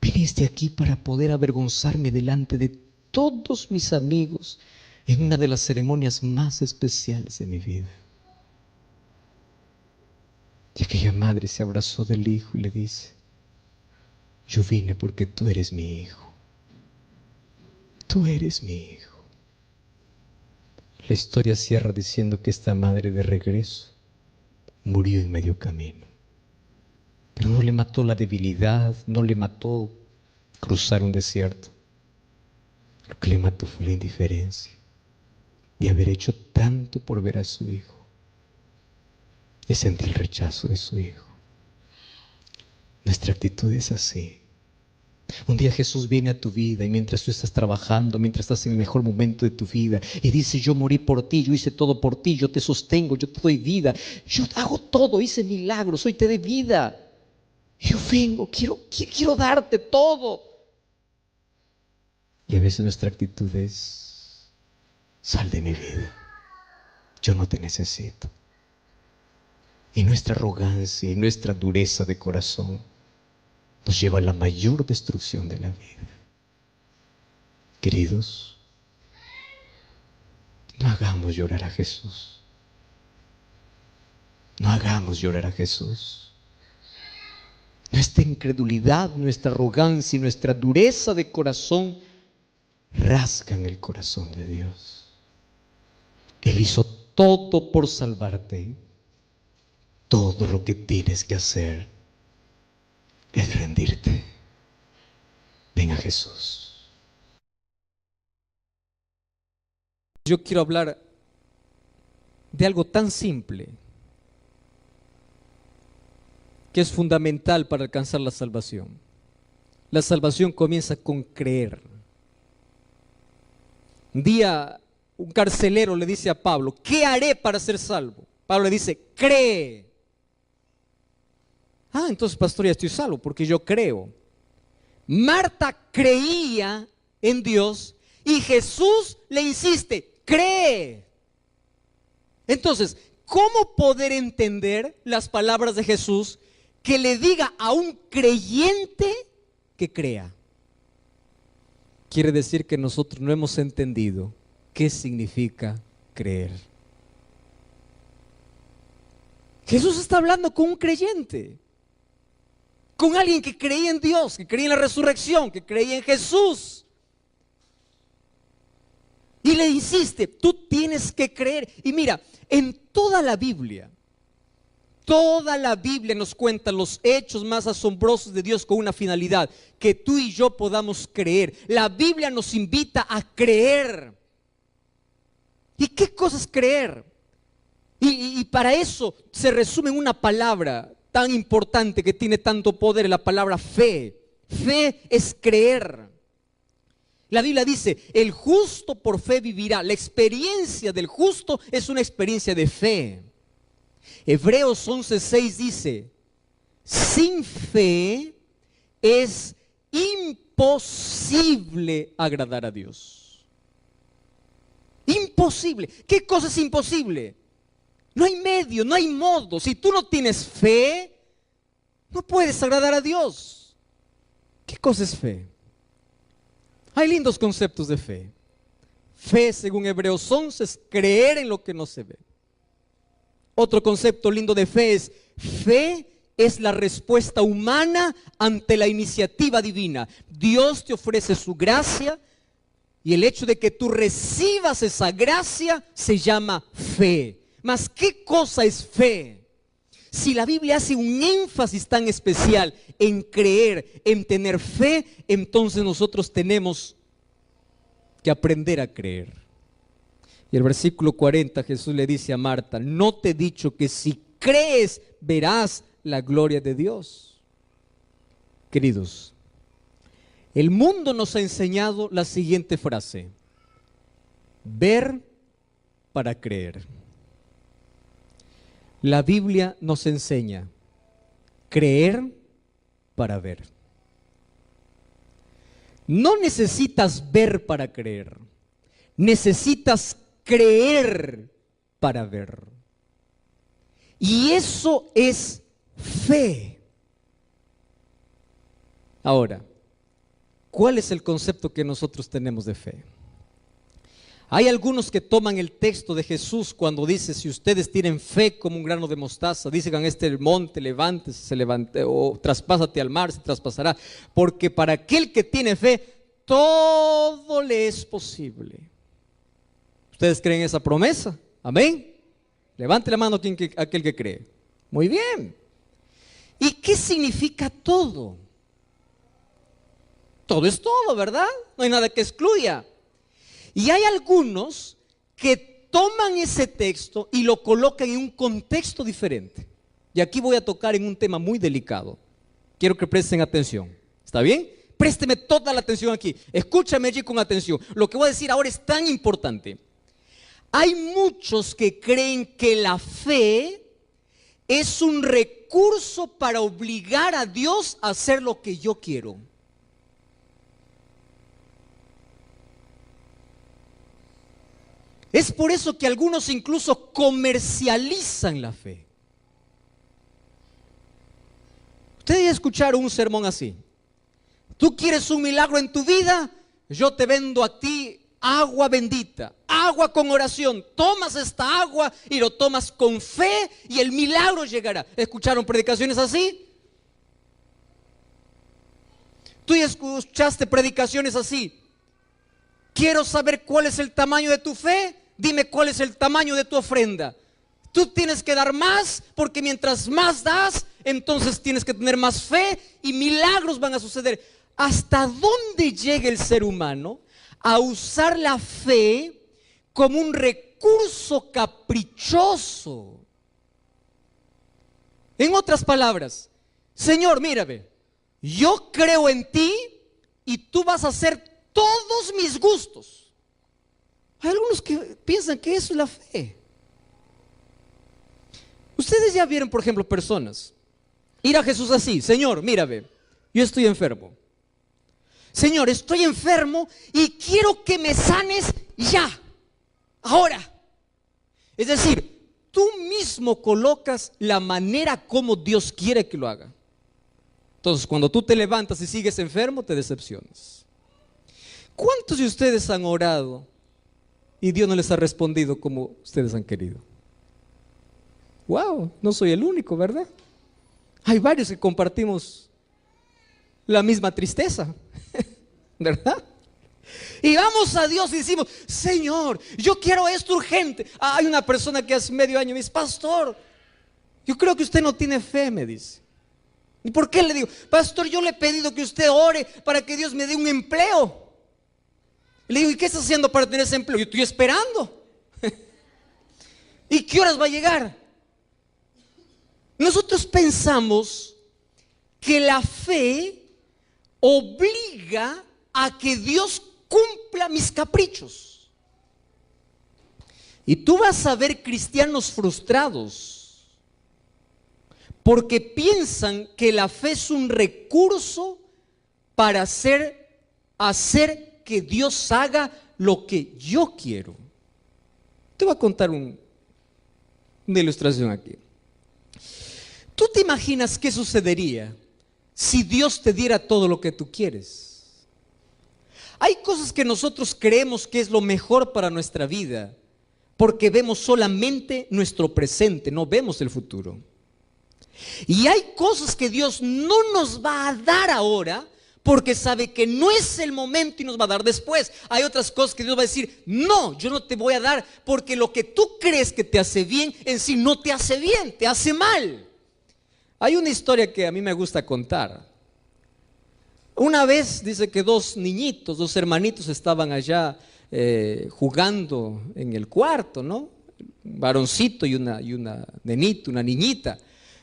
Viniste aquí para poder avergonzarme delante de todos mis amigos en una de las ceremonias más especiales de mi vida. Y aquella madre se abrazó del hijo y le dice: yo vine porque tú eres mi hijo. Tú eres mi hijo. La historia cierra diciendo que esta madre de regreso murió en medio camino. Pero no le mató la debilidad, no le mató cruzar un desierto. Lo que le mató fue la indiferencia de haber hecho tanto por ver a su hijo. Y sentí el rechazo de su hijo. Nuestra actitud es así. Un día Jesús viene a tu vida y mientras tú estás trabajando, mientras estás en el mejor momento de tu vida y dice: yo morí por ti, yo hice todo por ti, yo te sostengo, yo te doy vida, yo hago todo, hice milagros, hoy te doy vida. Yo vengo, quiero darte todo. Y a veces nuestra actitud es: sal de mi vida, yo no te necesito. Y nuestra arrogancia y nuestra dureza de corazón nos lleva a la mayor destrucción de la vida. Queridos, no hagamos llorar a Jesús. No hagamos llorar a Jesús. Nuestra incredulidad, nuestra arrogancia y nuestra dureza de corazón rasgan el corazón de Dios. Él hizo todo por salvarte. Todo lo que tienes que hacer es rendirte. Ven a Jesús. Yo quiero hablar de algo tan simple que es fundamental para alcanzar la salvación. La salvación comienza con creer. Un día un carcelero le dice a Pablo: ¿qué haré para ser salvo? Pablo le dice: cree. Entonces, pastor, ya estoy salvo porque yo creo. Marta creía en Dios y Jesús le insiste, cree. Entonces, ¿cómo poder entender las palabras de Jesús que le diga a un creyente que crea? Quiere decir que nosotros no hemos entendido qué significa creer. Jesús está hablando con un creyente, con alguien que creía en Dios, que creía en la resurrección, que creía en Jesús. Y le insiste, tú tienes que creer. Y mira, en toda la Biblia nos cuenta los hechos más asombrosos de Dios con una finalidad, que tú y yo podamos creer. La Biblia nos invita a creer. ¿Y qué cosa es creer? Y para eso se resume en una palabra tan importante que tiene tanto poder, la palabra fe. Fe es creer. La Biblia dice, el justo por fe vivirá. La experiencia del justo es una experiencia de fe. Hebreos 11:6 dice, sin fe es imposible agradar a Dios. Imposible. ¿Qué cosa es imposible? No hay medio, no hay modo. Si tú no tienes fe, no puedes agradar a Dios. ¿Qué cosa es fe? Hay lindos conceptos de fe. Fe, según Hebreos 11, es creer en lo que no se ve. Otro concepto lindo de fe es la respuesta humana ante la iniciativa divina. Dios te ofrece su gracia y el hecho de que tú recibas esa gracia se llama fe. Mas, ¿qué cosa es fe? Si la Biblia hace un énfasis tan especial en creer, en tener fe, entonces nosotros tenemos que aprender a creer. Y el versículo 40, Jesús le dice a Marta, ¿no te he dicho que si crees verás la gloria de Dios? Queridos, el mundo nos ha enseñado la siguiente frase: ver para creer. La Biblia nos enseña creer para ver. No necesitas ver para creer, necesitas creer para ver. Y eso es fe. Ahora, ¿cuál es el concepto que nosotros tenemos de fe? Hay algunos que toman el texto de Jesús cuando dice, si ustedes tienen fe como un grano de mostaza, dicen a este monte, levántese, se levante, o traspásate al mar, se traspasará, porque para aquel que tiene fe, todo le es posible. ¿Ustedes creen esa promesa? Amén. Levante la mano aquel que cree. Muy bien. ¿Y qué significa todo? Todo es todo, ¿verdad? No hay nada que excluya. Y hay algunos que toman ese texto y lo colocan en un contexto diferente. Y aquí voy a tocar en un tema muy delicado. Quiero que presten atención. ¿Está bien? Présteme toda la atención aquí. Escúchame allí con atención. Lo que voy a decir ahora es tan importante. Hay muchos que creen que la fe es un recurso para obligar a Dios a hacer lo que yo quiero. Es por eso que algunos incluso comercializan la fe. Ustedes ya escucharon un sermón así. ¿Tú quieres un milagro en tu vida? Yo te vendo a ti agua bendita, agua con oración. Tomas esta agua y lo tomas con fe y el milagro llegará. ¿Escucharon predicaciones así? ¿Tú ya escuchaste predicaciones así? Quiero saber cuál es el tamaño de tu fe. Dime cuál es el tamaño de tu ofrenda. Tú tienes que dar más, porque mientras más das, entonces tienes que tener más fe y milagros van a suceder. ¿Hasta dónde llega el ser humano a usar la fe como un recurso caprichoso? En otras palabras, Señor, mírame, yo creo en ti y tú vas a hacer todos mis gustos. Hay algunos que piensan que eso es la fe. Ustedes ya vieron, por ejemplo, personas ir a Jesús así: Señor, mírame, yo estoy enfermo, Señor, estoy enfermo y quiero que me sanes ya, ahora. Es decir, tú mismo colocas la manera como Dios quiere que lo haga. Entonces, cuando tú te levantas y sigues enfermo, te decepcionas. ¿Cuántos de ustedes han orado y Dios no les ha respondido como ustedes han querido? Wow, no soy el único, ¿verdad? Hay varios que compartimos la misma tristeza, ¿verdad? Y vamos a Dios y decimos: Señor, yo quiero esto urgente. Hay una persona que hace medio año me dice: pastor, yo creo que usted no tiene fe, me dice. ¿Y por qué? Le digo: pastor, yo le he pedido que usted ore para que Dios me dé un empleo. Le digo: ¿y qué está haciendo para tener ese empleo? Yo estoy esperando. ¿Y qué horas va a llegar? Nosotros pensamos que la fe obliga a que Dios cumpla mis caprichos. Y tú vas a ver cristianos frustrados porque piensan que la fe es un recurso para hacer que Dios haga lo que yo quiero. Te voy a contar una ilustración aquí. ¿Tú te imaginas qué sucedería si Dios te diera todo lo que tú quieres? Hay cosas que nosotros creemos que es lo mejor para nuestra vida porque vemos solamente nuestro presente, no vemos el futuro. Y hay cosas que Dios no nos va a dar ahora porque sabe que no es el momento y nos va a dar después. Hay otras cosas que Dios va a decir: no, yo no te voy a dar porque lo que tú crees que te hace bien en sí no te hace bien, te hace mal. Hay una historia que a mí me gusta contar. Una vez dice que dos hermanitos estaban allá jugando en el cuarto, ¿no? Un varoncito y una nenita, una niñita.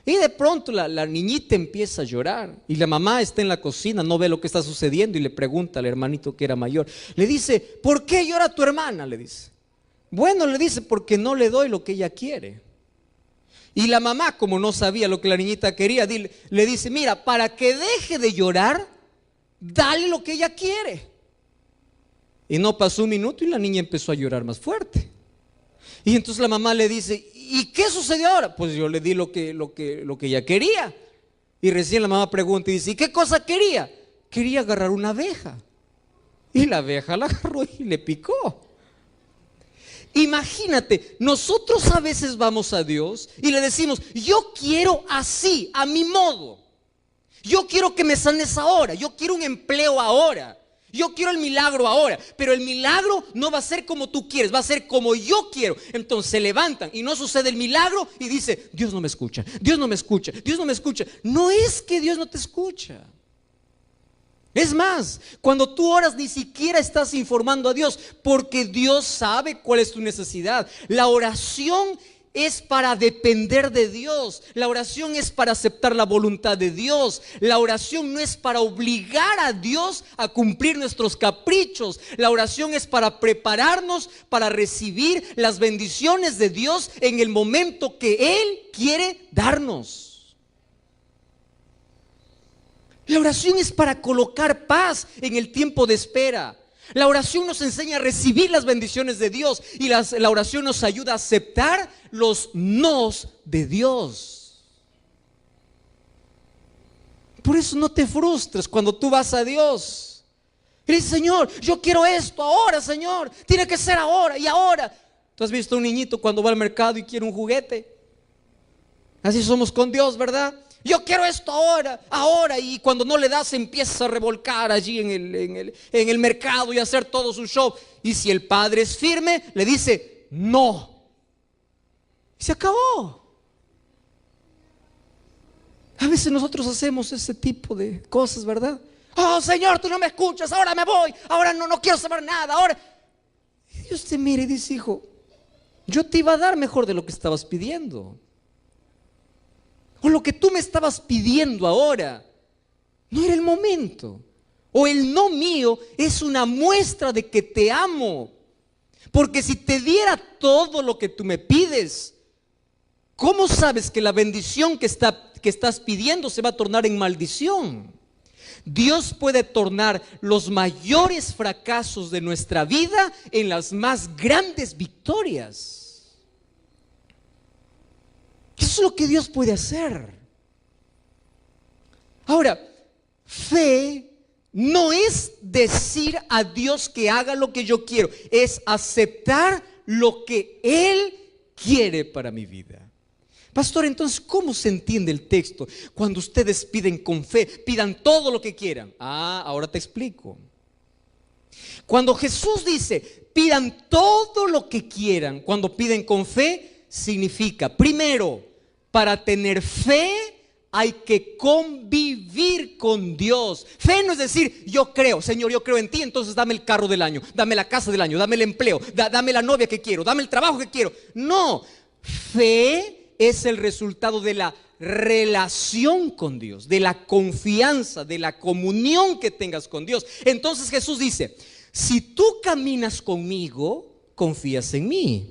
Y de pronto la niñita empieza a llorar y la mamá está en la cocina, no ve lo que está sucediendo y le pregunta al hermanito que era mayor. Le dice: ¿por qué llora tu hermana? Le dice. Bueno, le dice: porque no le doy lo que ella quiere. Y la mamá, como no sabía lo que la niñita quería, le dice: mira, para que deje de llorar, dale lo que ella quiere. Y no pasó un minuto y la niña empezó a llorar más fuerte. Y entonces la mamá le dice: ¿y qué sucedió ahora? Pues yo le di lo que ella quería. Y recién la mamá pregunta y dice: ¿y qué cosa quería? Quería agarrar una abeja. Y la abeja la agarró y le picó. Imagínate, nosotros a veces vamos a Dios y le decimos: yo quiero así, a mi modo. Yo quiero que me sanes ahora, yo quiero un empleo ahora, yo quiero el milagro ahora. Pero el milagro no va a ser como tú quieres, va a ser como yo quiero. Entonces se levantan y no sucede el milagro y dice: Dios no me escucha, Dios no me escucha, Dios no me escucha. No es que Dios no te escucha. Es más, cuando tú oras ni siquiera estás informando a Dios, porque Dios sabe cuál es tu necesidad. La oración es para depender de Dios. La oración es para aceptar la voluntad de Dios. La oración no es para obligar a Dios a cumplir nuestros caprichos. La oración es para prepararnos para recibir las bendiciones de Dios en el momento que Él quiere darnos. La oración es para colocar paz en el tiempo de espera. La oración nos enseña a recibir las bendiciones de Dios y la oración nos ayuda a aceptar los nos de Dios. Por eso no te frustres cuando tú vas a Dios y dices: Señor, yo quiero esto ahora, Señor, tiene que ser ahora y ahora. ¿Tú has visto a un niñito cuando va al mercado y quiere un juguete? Así somos con Dios, ¿verdad? Yo quiero esto ahora, y cuando no le das se empieza a revolcar allí en el mercado y a hacer todo su show. Y si el padre es firme, le dice: no. Y se acabó. A veces nosotros hacemos ese tipo de cosas, ¿verdad? Oh, Señor, tú no me escuchas, ahora me voy, ahora no quiero saber nada, ahora. Y Dios te mira y dice: hijo, yo te iba a dar mejor de lo que estabas pidiendo. O lo que tú me estabas pidiendo ahora no era el momento. O el no mío es una muestra de que te amo. Porque si te diera todo lo que tú me pides, ¿cómo sabes que la bendición que estás pidiendo se va a tornar en maldición? Dios puede tornar los mayores fracasos de nuestra vida en las más grandes victorias. Eso es lo que Dios puede hacer. Ahora, fe no es decir a Dios que haga lo que yo quiero, es aceptar lo que Él quiere para mi vida. Pastor, entonces, ¿cómo se entiende el texto? Cuando ustedes piden con fe, pidan todo lo que quieran. Ahora te explico. Cuando Jesús dice, pidan todo lo que quieran, cuando piden con fe, significa, primero, para tener fe hay que convivir con Dios. Fe no es decir, yo creo, Señor, yo creo en ti, entonces dame el carro del año, dame la casa del año, dame el empleo, dame la novia que quiero, dame el trabajo que quiero. No, fe es el resultado de la relación con Dios, de la confianza, de la comunión que tengas con Dios. Entonces Jesús dice, si tú caminas conmigo, confías en mí.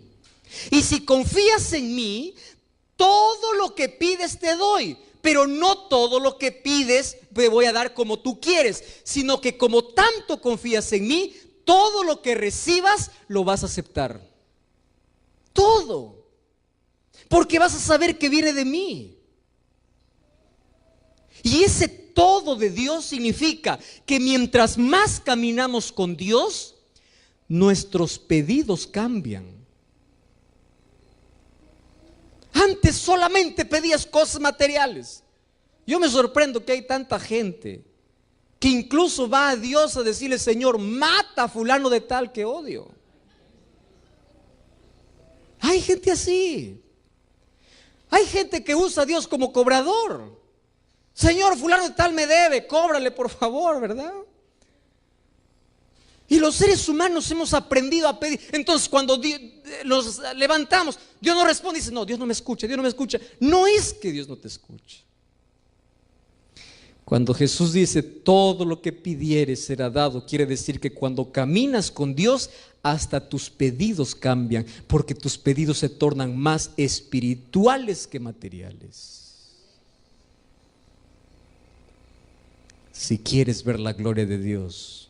Y si confías en mí, todo lo que pides te doy. Pero no todo lo que pides te voy a dar como tú quieres, sino que como tanto confías en mí, todo lo que recibas lo vas a aceptar. Todo. Porque vas a saber que viene de mí. Y ese todo de Dios significa que mientras más caminamos con Dios, nuestros pedidos cambian. Antes solamente pedías cosas materiales. Yo me sorprendo que hay tanta gente que incluso va a Dios a decirle, Señor, mata a fulano de tal que odio. Hay gente así. Hay gente que usa a Dios como cobrador. Señor, fulano de tal me debe, cóbrale por favor, ¿verdad? Y los seres humanos hemos aprendido a pedir. Entonces cuando nos levantamos, Dios no responde y dice, no, Dios no me escucha, Dios no me escucha. No es que Dios no te escuche. Cuando Jesús dice, todo lo que pidieres será dado, quiere decir que cuando caminas con Dios, hasta tus pedidos cambian, porque tus pedidos se tornan más espirituales que materiales. Si quieres ver la gloria de Dios,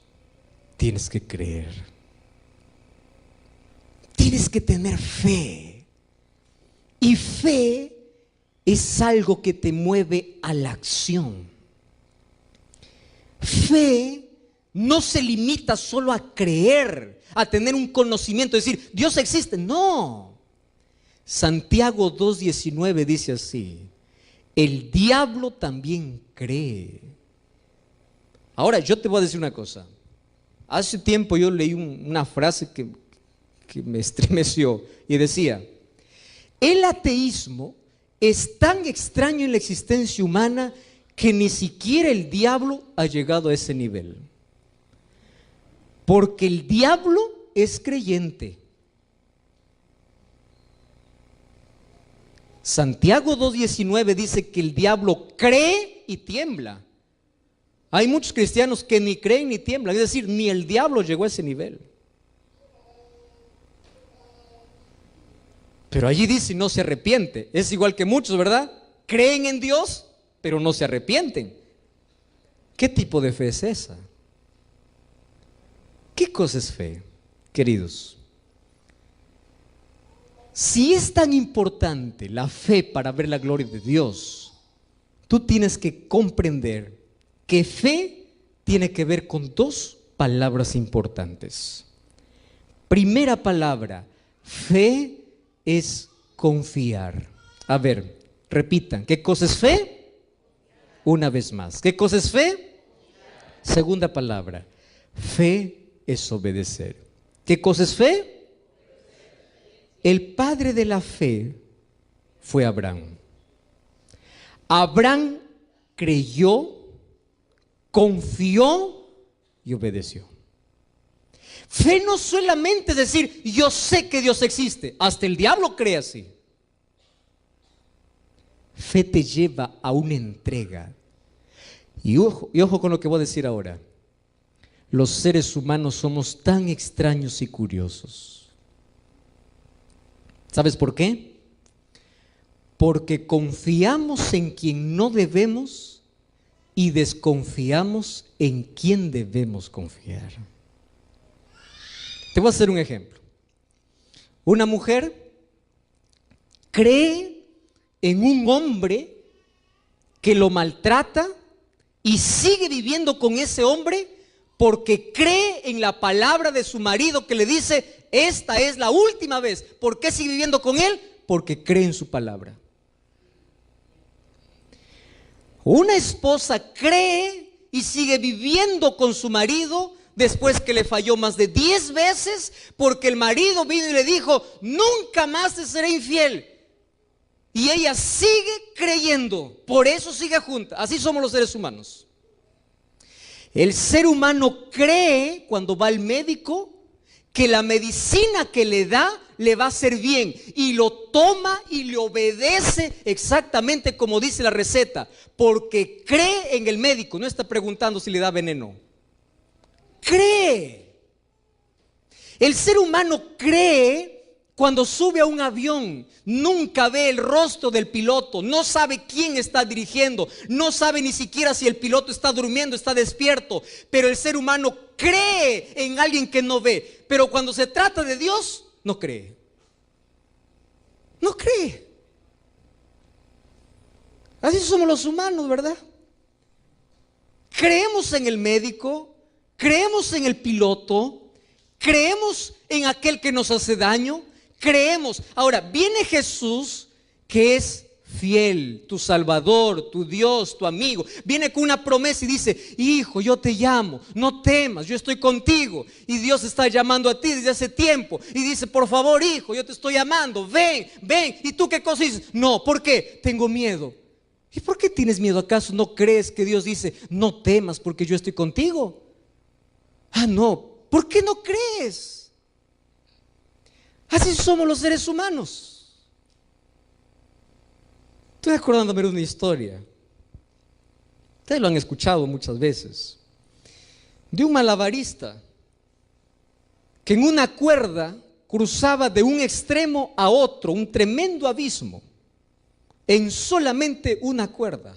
tienes que creer. Tienes que tener fe. Y fe es algo que te mueve a la acción. Fe no se limita solo a creer, a tener un conocimiento, decir, Dios existe. No. Santiago 2:19 dice así, el diablo también cree. Ahora yo te voy a decir una cosa. Hace tiempo yo leí una frase que me estremeció y decía, el ateísmo es tan extraño en la existencia humana que ni siquiera el diablo ha llegado a ese nivel. Porque el diablo es creyente. Santiago 2:19 dice que el diablo cree y tiembla. Hay muchos cristianos que ni creen ni tiemblan, es decir, ni el diablo llegó a ese nivel. Pero allí dice no se arrepiente. Es igual que muchos, ¿verdad? Creen en Dios, pero no se arrepienten. ¿Qué tipo de fe es esa? ¿Qué cosa es fe, queridos? Si es tan importante la fe para ver la gloria de Dios, tú tienes que comprender que fe tiene que ver con dos palabras importantes. Primera palabra, fe es confiar. A ver, repitan, ¿qué cosa es fe? Una vez más, ¿qué cosa es fe? Segunda palabra, fe es obedecer. ¿Qué cosa es fe? El padre de la fe fue Abraham. Abraham creyó, confió y obedeció. Fe no solamente es decir, yo sé que Dios existe, hasta el diablo cree así. Fe te lleva a una entrega. Y ojo con lo que voy a decir ahora. Los seres humanos somos tan extraños y curiosos. ¿Sabes por qué? Porque confiamos en quien no debemos y desconfiamos en quién debemos confiar. Te voy a hacer un ejemplo. Una mujer cree en un hombre que lo maltrata y sigue viviendo con ese hombre porque cree en la palabra de su marido que le dice: esta es la última vez. ¿Por qué sigue viviendo con él? Porque cree en su palabra. Una esposa cree y sigue viviendo con su marido después que le falló más de 10 veces porque el marido vino y le dijo: nunca más te seré infiel. Y ella sigue creyendo, por eso sigue junta. Así somos los seres humanos. El ser humano cree cuando va al médico que la medicina que le da le va a hacer bien, y lo toma y le obedece exactamente como dice la receta, porque cree en el médico. No está preguntando si le da veneno. Cree. El ser humano cree cuando sube a un avión. Nunca ve el rostro del piloto, no sabe quién está dirigiendo, no sabe ni siquiera si el piloto está durmiendo, está despierto. Pero el ser humano cree en alguien que no ve. Pero cuando se trata de Dios, no cree. No cree. Así somos los humanos, ¿verdad? Creemos en el médico, creemos en el piloto, creemos en aquel que nos hace daño, creemos. Ahora viene Jesús, que es fiel, tu Salvador, tu Dios, tu amigo. Viene con una promesa y dice: hijo, yo te llamo, no temas, yo estoy contigo. Y Dios está llamando a ti desde hace tiempo y dice: por favor, hijo, yo te estoy llamando, ven, ven. ¿Y tú qué cosa dices? No, ¿por qué? Tengo miedo. ¿Y por qué tienes miedo? ¿Acaso no crees que Dios dice: no temas porque yo estoy contigo? Ah, no, ¿por qué no crees? Así somos los seres humanos. Estoy acordándome de una historia. Ustedes lo han escuchado muchas veces. De un malabarista que en una cuerda cruzaba de un extremo a otro un tremendo abismo en solamente una cuerda.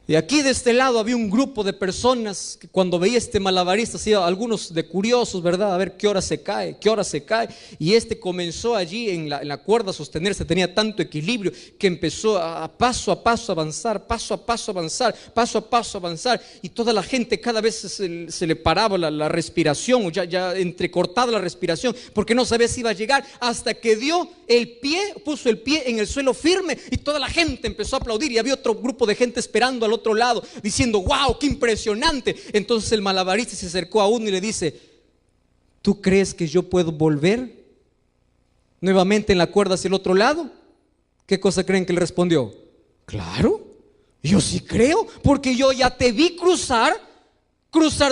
Y aquí de este lado había un grupo de personas que cuando veía este malabarista, algunos de curiosos, ¿verdad? A ver qué hora se cae, qué hora se cae. Y este comenzó allí en la cuerda a sostenerse, tenía tanto equilibrio que empezó a paso avanzar, paso a paso avanzar, paso a paso avanzar. Y toda la gente cada vez se le paraba la respiración, o ya entrecortada la respiración, porque no sabía si iba a llegar, hasta que dio el pie, puso el pie en el suelo firme y toda la gente empezó a aplaudir. Y había otro grupo de gente esperando al otro lado diciendo: wow, qué impresionante. Entonces el malabarista se acercó a uno y le dice: ¿tú crees que yo puedo volver nuevamente en la cuerda hacia el otro lado? ¿Qué cosa creen que le respondió? Claro, yo sí creo, porque yo ya te vi cruzar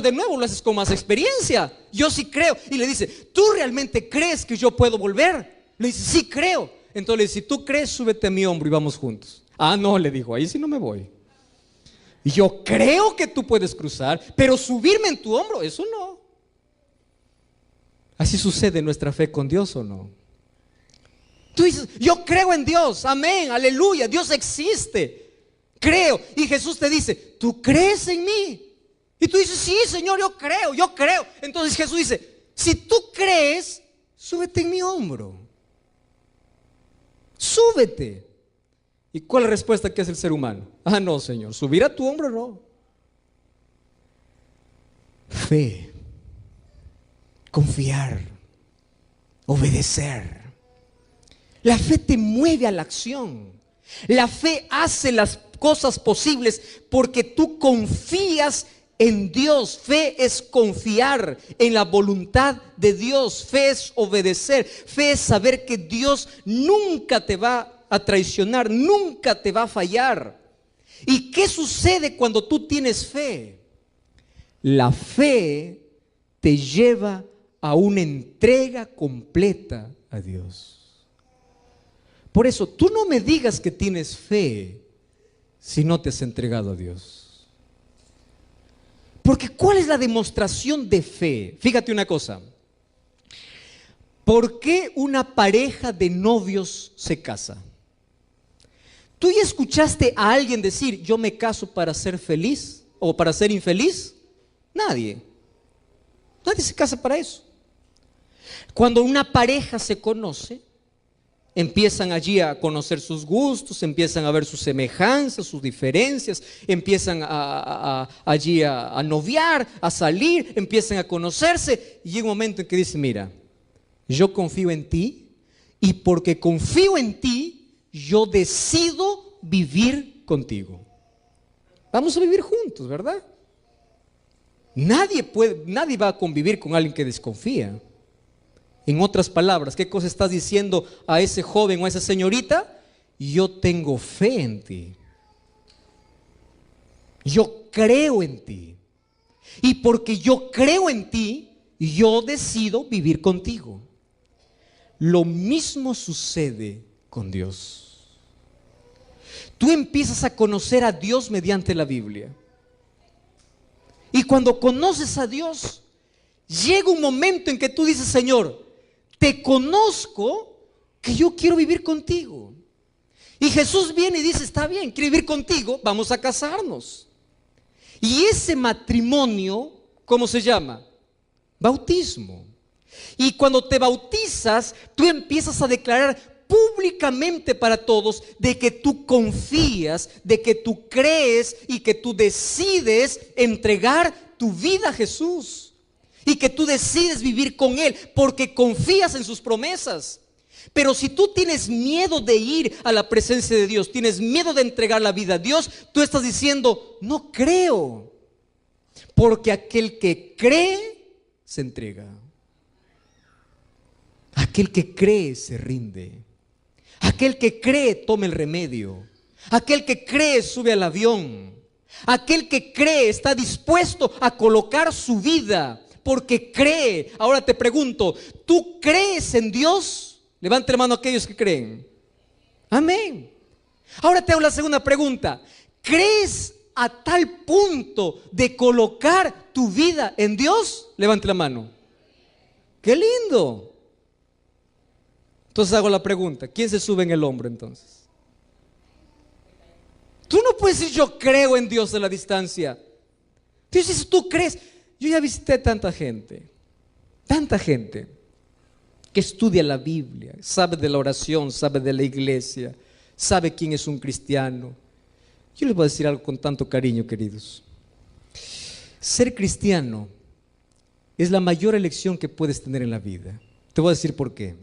de nuevo, lo haces con más experiencia. Yo sí creo. Y le dice: ¿tú realmente crees que yo puedo volver? Le dice: sí creo. Entonces le dice: si tú crees, súbete a mi hombro y vamos juntos. Ah, no, le dijo, ahí sí no me voy. Yo creo que tú puedes cruzar, pero subirme en tu hombro, eso no. Así sucede nuestra fe con Dios, ¿o no? Tú dices: yo creo en Dios, amén, aleluya, Dios existe, creo. Y Jesús te dice: ¿tú crees en mí? Y tú dices: sí, Señor, yo creo, yo creo. Entonces Jesús dice: si tú crees, súbete en mi hombro. Súbete. ¿Y cuál es la respuesta que hace el ser humano? Ah, no, Señor, subir a tu hombro no. Fe, confiar, obedecer. La fe te mueve a la acción. La fe hace las cosas posibles porque tú confías en Dios. Fe es confiar en la voluntad de Dios. Fe es obedecer. Fe es saber que Dios nunca te va a traicionar, nunca te va a fallar. ¿Y qué sucede cuando tú tienes fe? La fe te lleva a una entrega completa a Dios. Por eso tú no me digas que tienes fe si no te has entregado a Dios. Porque ¿cuál es la demostración de fe? Fíjate una cosa. ¿Por qué una pareja de novios se casa? ¿Tú ya escuchaste a alguien decir, yo me caso para ser feliz o para ser infeliz? Nadie. Nadie se casa para eso. Cuando una pareja se conoce, empiezan allí a conocer sus gustos, empiezan a ver sus semejanzas, sus diferencias, empiezan allí a noviar, a salir, empiezan a conocerse y llega un momento en que dicen, mira, yo confío en ti y porque confío en ti, yo decido vivir contigo. Vamos a vivir juntos, ¿verdad? Nadie va a convivir con alguien que desconfía. En otras palabras, ¿qué cosa estás diciendo a ese joven o a esa señorita? Yo tengo fe en ti. Yo creo en ti. Y porque yo creo en ti, yo decido vivir contigo. Lo mismo sucede con Dios. Tú empiezas a conocer a Dios mediante la Biblia. Y cuando conoces a Dios, llega un momento en que tú dices, Señor, te conozco que yo quiero vivir contigo. Y Jesús viene y dice, está bien, quiero vivir contigo, vamos a casarnos. Y ese matrimonio, ¿cómo se llama? Bautismo. Y cuando te bautizas, tú empiezas a declarar públicamente para todos de que tú confías, de que tú crees y que tú decides entregar tu vida a Jesús. Y que tú decides vivir con Él porque confías en sus promesas. Pero si tú tienes miedo de ir a la presencia de Dios, tienes miedo de entregar la vida a Dios, tú estás diciendo, no creo. Porque aquel que cree, se entrega. Aquel que cree, se rinde. Aquel que cree, toma el remedio. Aquel que cree, sube al avión. Aquel que cree, está dispuesto a colocar su vida porque cree. Ahora te pregunto, ¿tú crees en Dios? Levante la mano a aquellos que creen. Amén. Ahora te hago la segunda pregunta. ¿Crees a tal punto de colocar tu vida en Dios? Levante la mano. ¡Qué lindo! Entonces hago la pregunta, ¿quién se sube en el hombro entonces? Tú no puedes decir yo creo en Dios a la distancia. Dios dice, tú crees. Yo ya visité tanta gente que estudia la Biblia, sabe de la oración, sabe de la iglesia, sabe quién es un cristiano. Yo les voy a decir algo con tanto cariño, queridos. Ser cristiano es la mayor elección que puedes tener en la vida. Te voy a decir por qué.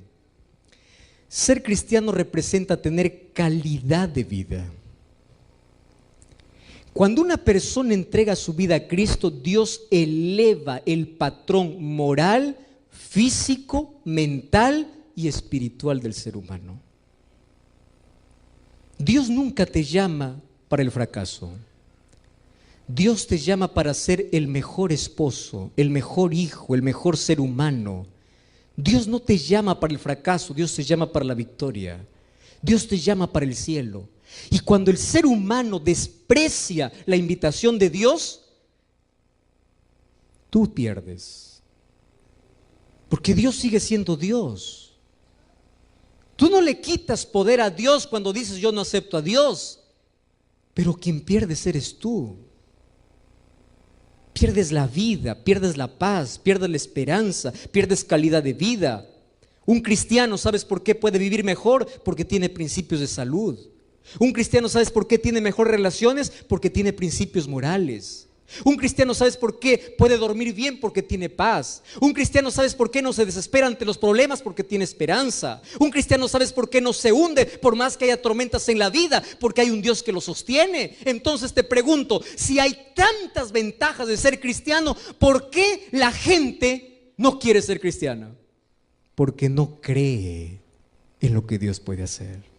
Ser cristiano representa tener calidad de vida. Cuando una persona entrega su vida a Cristo, Dios eleva el patrón moral, físico, mental y espiritual del ser humano. Dios nunca te llama para el fracaso. Dios te llama para ser el mejor esposo, el mejor hijo, el mejor ser humano. Dios no te llama para el fracaso, Dios te llama para la victoria. Dios te llama para el cielo. Y cuando el ser humano desprecia la invitación de Dios, tú pierdes. Porque Dios sigue siendo Dios. Tú no le quitas poder a Dios cuando dices yo no acepto a Dios. Pero quien pierdes eres tú. Pierdes la vida, pierdes la paz, pierdes la esperanza, pierdes calidad de vida. Un cristiano, ¿sabes por qué puede vivir mejor? Porque tiene principios de salud. Un cristiano, ¿sabes por qué tiene mejores relaciones? Porque tiene principios morales. Un cristiano, ¿sabes por qué puede dormir bien? Porque tiene paz. Un cristiano, ¿sabes por qué no se desespera ante los problemas? Porque tiene esperanza. Un cristiano, ¿sabes por qué no se hunde por más que haya tormentas en la vida? Porque hay un Dios que lo sostiene. Entonces te pregunto, si hay tantas ventajas de ser cristiano, ¿por qué la gente no quiere ser cristiana? Porque no cree en lo que Dios puede hacer.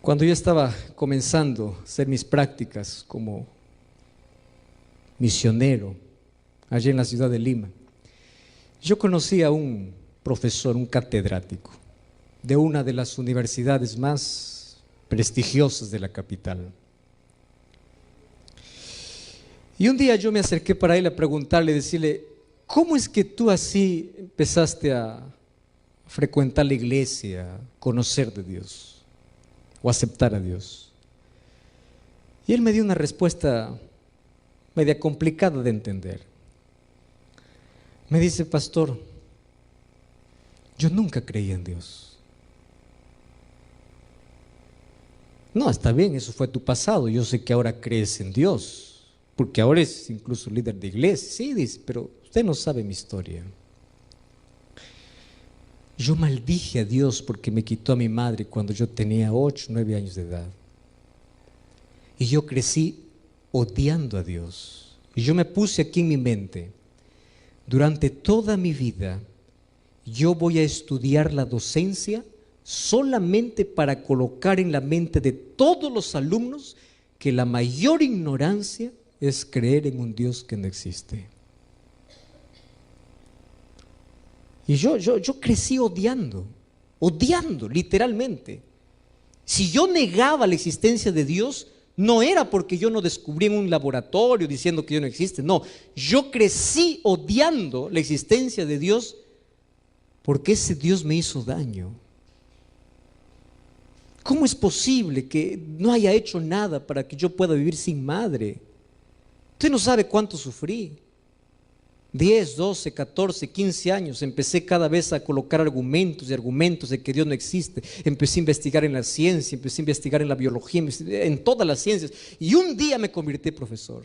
Cuando yo estaba comenzando a hacer mis prácticas como misionero allí en la ciudad de Lima, yo conocí a un profesor, un catedrático de una de las universidades más prestigiosas de la capital. Y un día yo me acerqué para él a preguntarle, decirle, ¿cómo es que tú así empezaste a frecuentar la iglesia, conocer de Dios o aceptar a Dios? Y él me dio una respuesta media complicada de entender. Me dice: pastor, yo nunca creí en Dios. No, está bien, eso fue tu pasado. Yo sé que ahora crees en Dios, porque ahora es incluso líder de iglesia. Sí, dice, pero usted no sabe mi historia. Yo maldije a Dios porque me quitó a mi madre cuando yo tenía 8, 9 años de edad. Y yo crecí odiando a Dios. Y yo me puse aquí en mi mente: durante toda mi vida yo voy a estudiar la docencia solamente para colocar en la mente de todos los alumnos que la mayor ignorancia es creer en un Dios que no existe. Y yo crecí odiando, literalmente. Si yo negaba la existencia de Dios, no era porque yo no descubrí en un laboratorio diciendo que Dios no existe. No, yo crecí odiando la existencia de Dios porque ese Dios me hizo daño. ¿Cómo es posible que no haya hecho nada para que yo pueda vivir sin madre? Usted no sabe cuánto sufrí. 10, 12, 14, 15 años empecé cada vez a colocar argumentos y argumentos de que Dios no existe. Empecé a investigar en la ciencia, empecé a investigar en la biología, en todas las ciencias, y un día me convertí en profesor.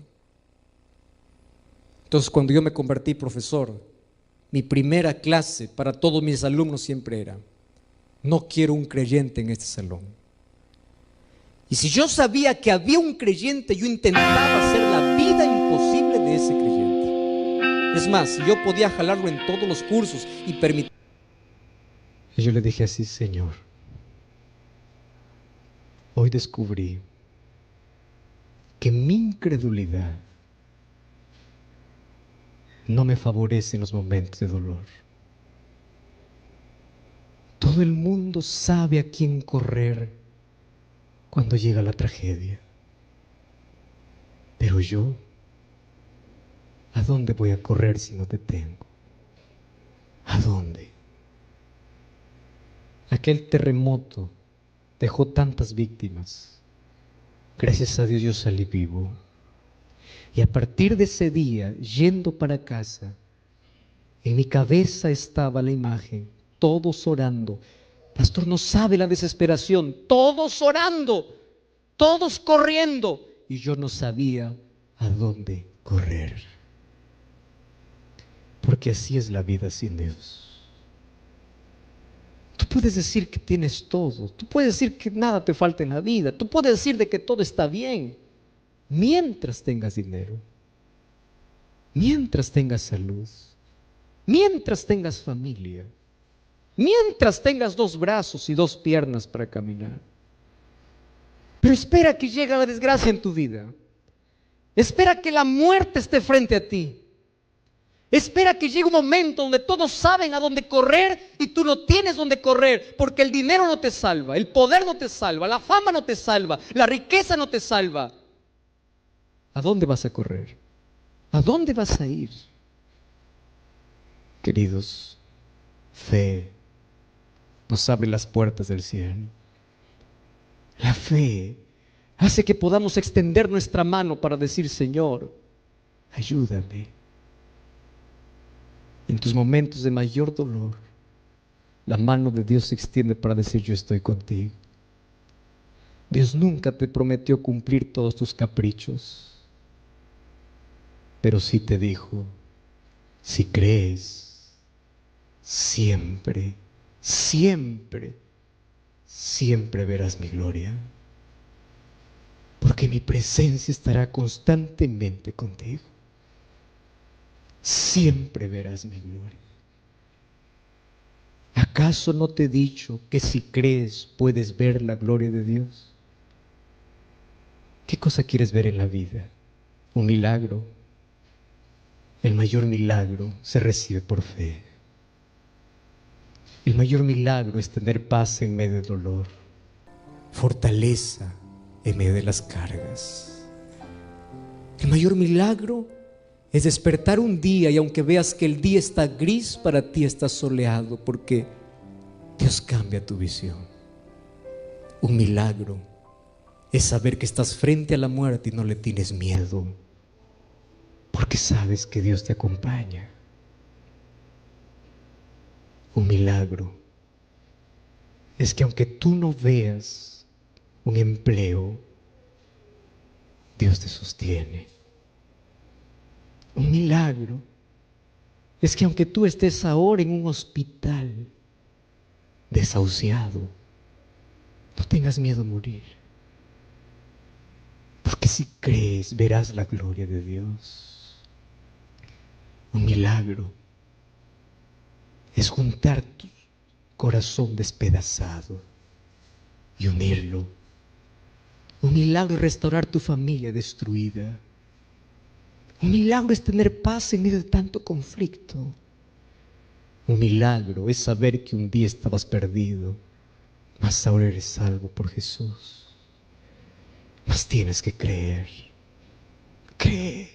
Entonces, cuando yo me convertí profesor, mi primera clase para todos mis alumnos siempre era: no quiero un creyente en este salón. Y si yo sabía que había un creyente, yo intentaba hacer la vida imposible de ese creyente. Es más, yo podía jalarlo en todos los cursos y permitir. Y yo le dije así: Señor, hoy descubrí que mi incredulidad no me favorece en los momentos de dolor. Todo el mundo sabe a quién correr cuando llega la tragedia. Pero yo, ¿a dónde voy a correr si no te tengo? ¿A dónde? Aquel terremoto dejó tantas víctimas. Gracias a Dios yo salí vivo. Y a partir de ese día, yendo para casa, en mi cabeza estaba la imagen: todos orando. Pastor, no sabe la desesperación. Todos orando, todos corriendo. Y yo no sabía a dónde correr. Porque así es la vida sin Dios. Tú puedes decir que tienes todo. Tú puedes decir que nada te falta en la vida. Tú puedes decir de que todo está bien, mientras tengas dinero, mientras tengas salud, mientras tengas familia, mientras tengas 2 brazos y 2 piernas para caminar. Pero espera que llegue la desgracia en tu vida. Espera que la muerte esté frente a ti. Espera que llegue un momento donde todos saben a dónde correr y tú no tienes dónde correr, porque el dinero no te salva, el poder no te salva, la fama no te salva, la riqueza no te salva. ¿A dónde vas a correr? ¿A dónde vas a ir? Queridos, fe nos abre las puertas del cielo. La fe hace que podamos extender nuestra mano para decir: Señor, ayúdame. En tus momentos de mayor dolor, la mano de Dios se extiende para decir: yo estoy contigo. Dios nunca te prometió cumplir todos tus caprichos, pero sí te dijo: si crees, siempre, siempre, siempre verás mi gloria, porque mi presencia estará constantemente contigo. Siempre verás mi gloria. ¿Acaso no te he dicho que si crees puedes ver la gloria de Dios? ¿Qué cosa quieres ver en la vida? ¿Un milagro? El mayor milagro se recibe por fe. El mayor milagro es tener paz en medio del dolor, fortaleza en medio de las cargas. El mayor milagro Es despertar un día y aunque veas que el día está gris, para ti está soleado, porque Dios cambia tu visión. Un milagro es saber que estás frente a la muerte y no le tienes miedo, porque sabes que Dios te acompaña. Un milagro es que aunque tú no veas un empleo, Dios te sostiene. Un milagro es que aunque tú estés ahora en un hospital desahuciado, no tengas miedo a morir. Porque si crees, verás la gloria de Dios. Un milagro es juntar tu corazón despedazado y unirlo. Un milagro es restaurar tu familia destruida. Un milagro es tener paz en medio de tanto conflicto. Un milagro es saber que un día estabas perdido, mas ahora eres salvo por Jesús. Mas tienes que creer. Cree.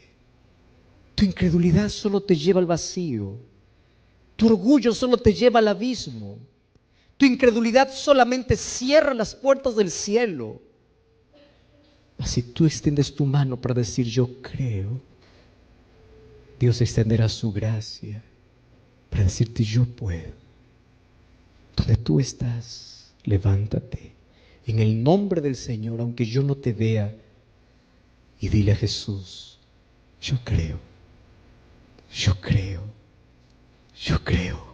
Tu incredulidad solo te lleva al vacío. Tu orgullo solo te lleva al abismo. Tu incredulidad solamente cierra las puertas del cielo. Si tú extiendes tu mano para decir yo creo, Dios extenderá su gracia para decirte yo puedo. Donde tú estás, levántate en el nombre del Señor, aunque yo no te vea, y dile a Jesús, yo creo, yo creo, yo creo.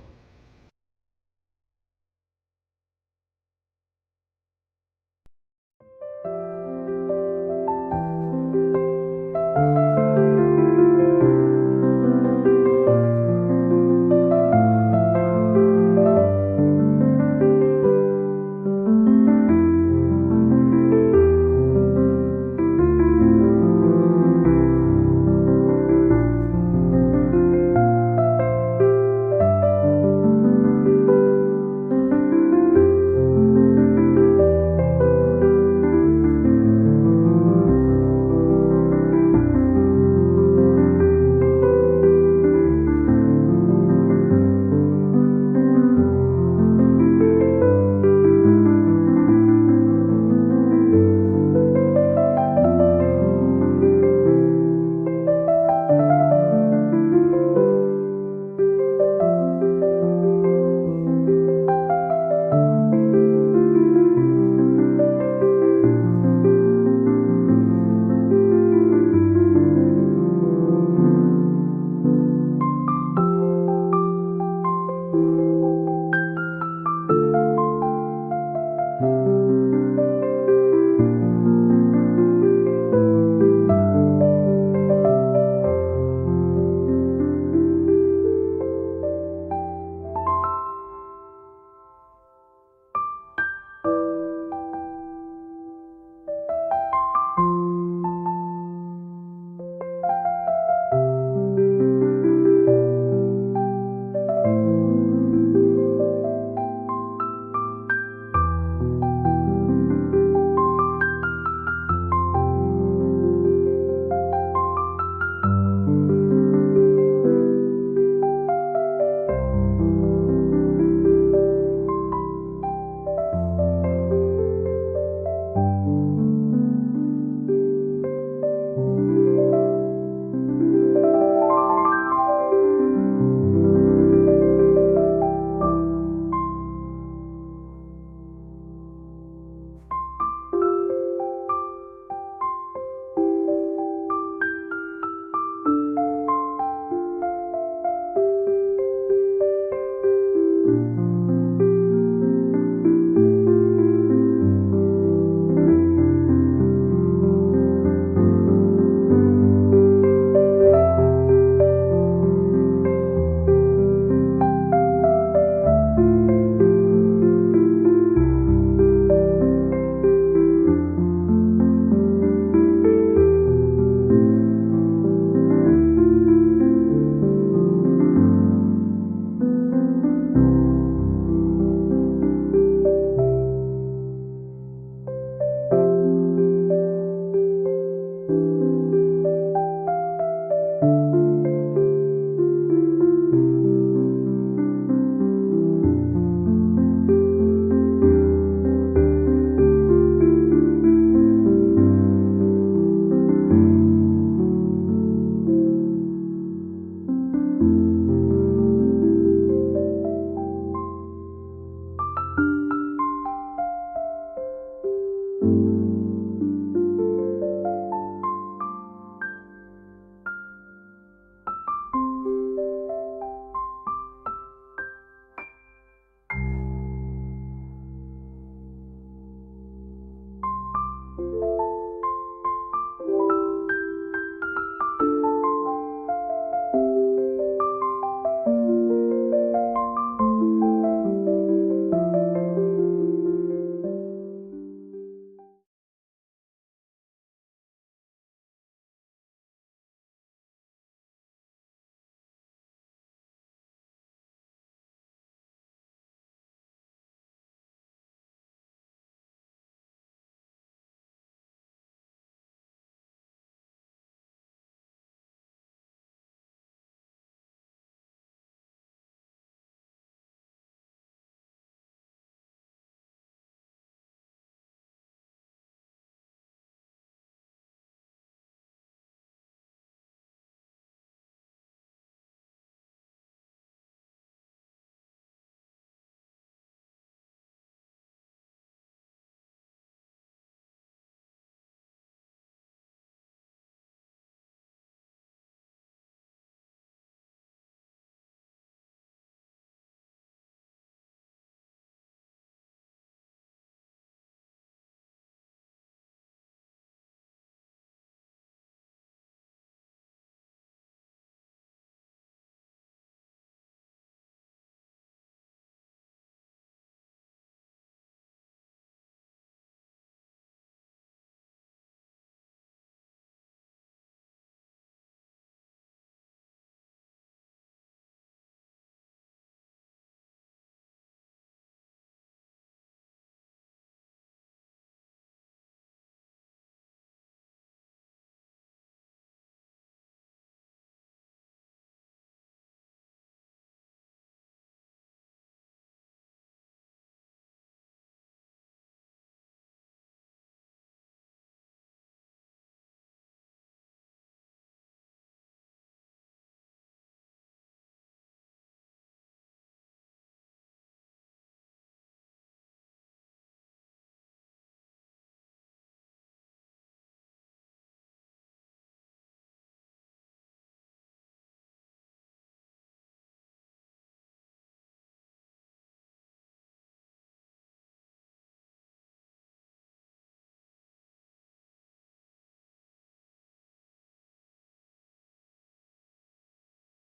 you.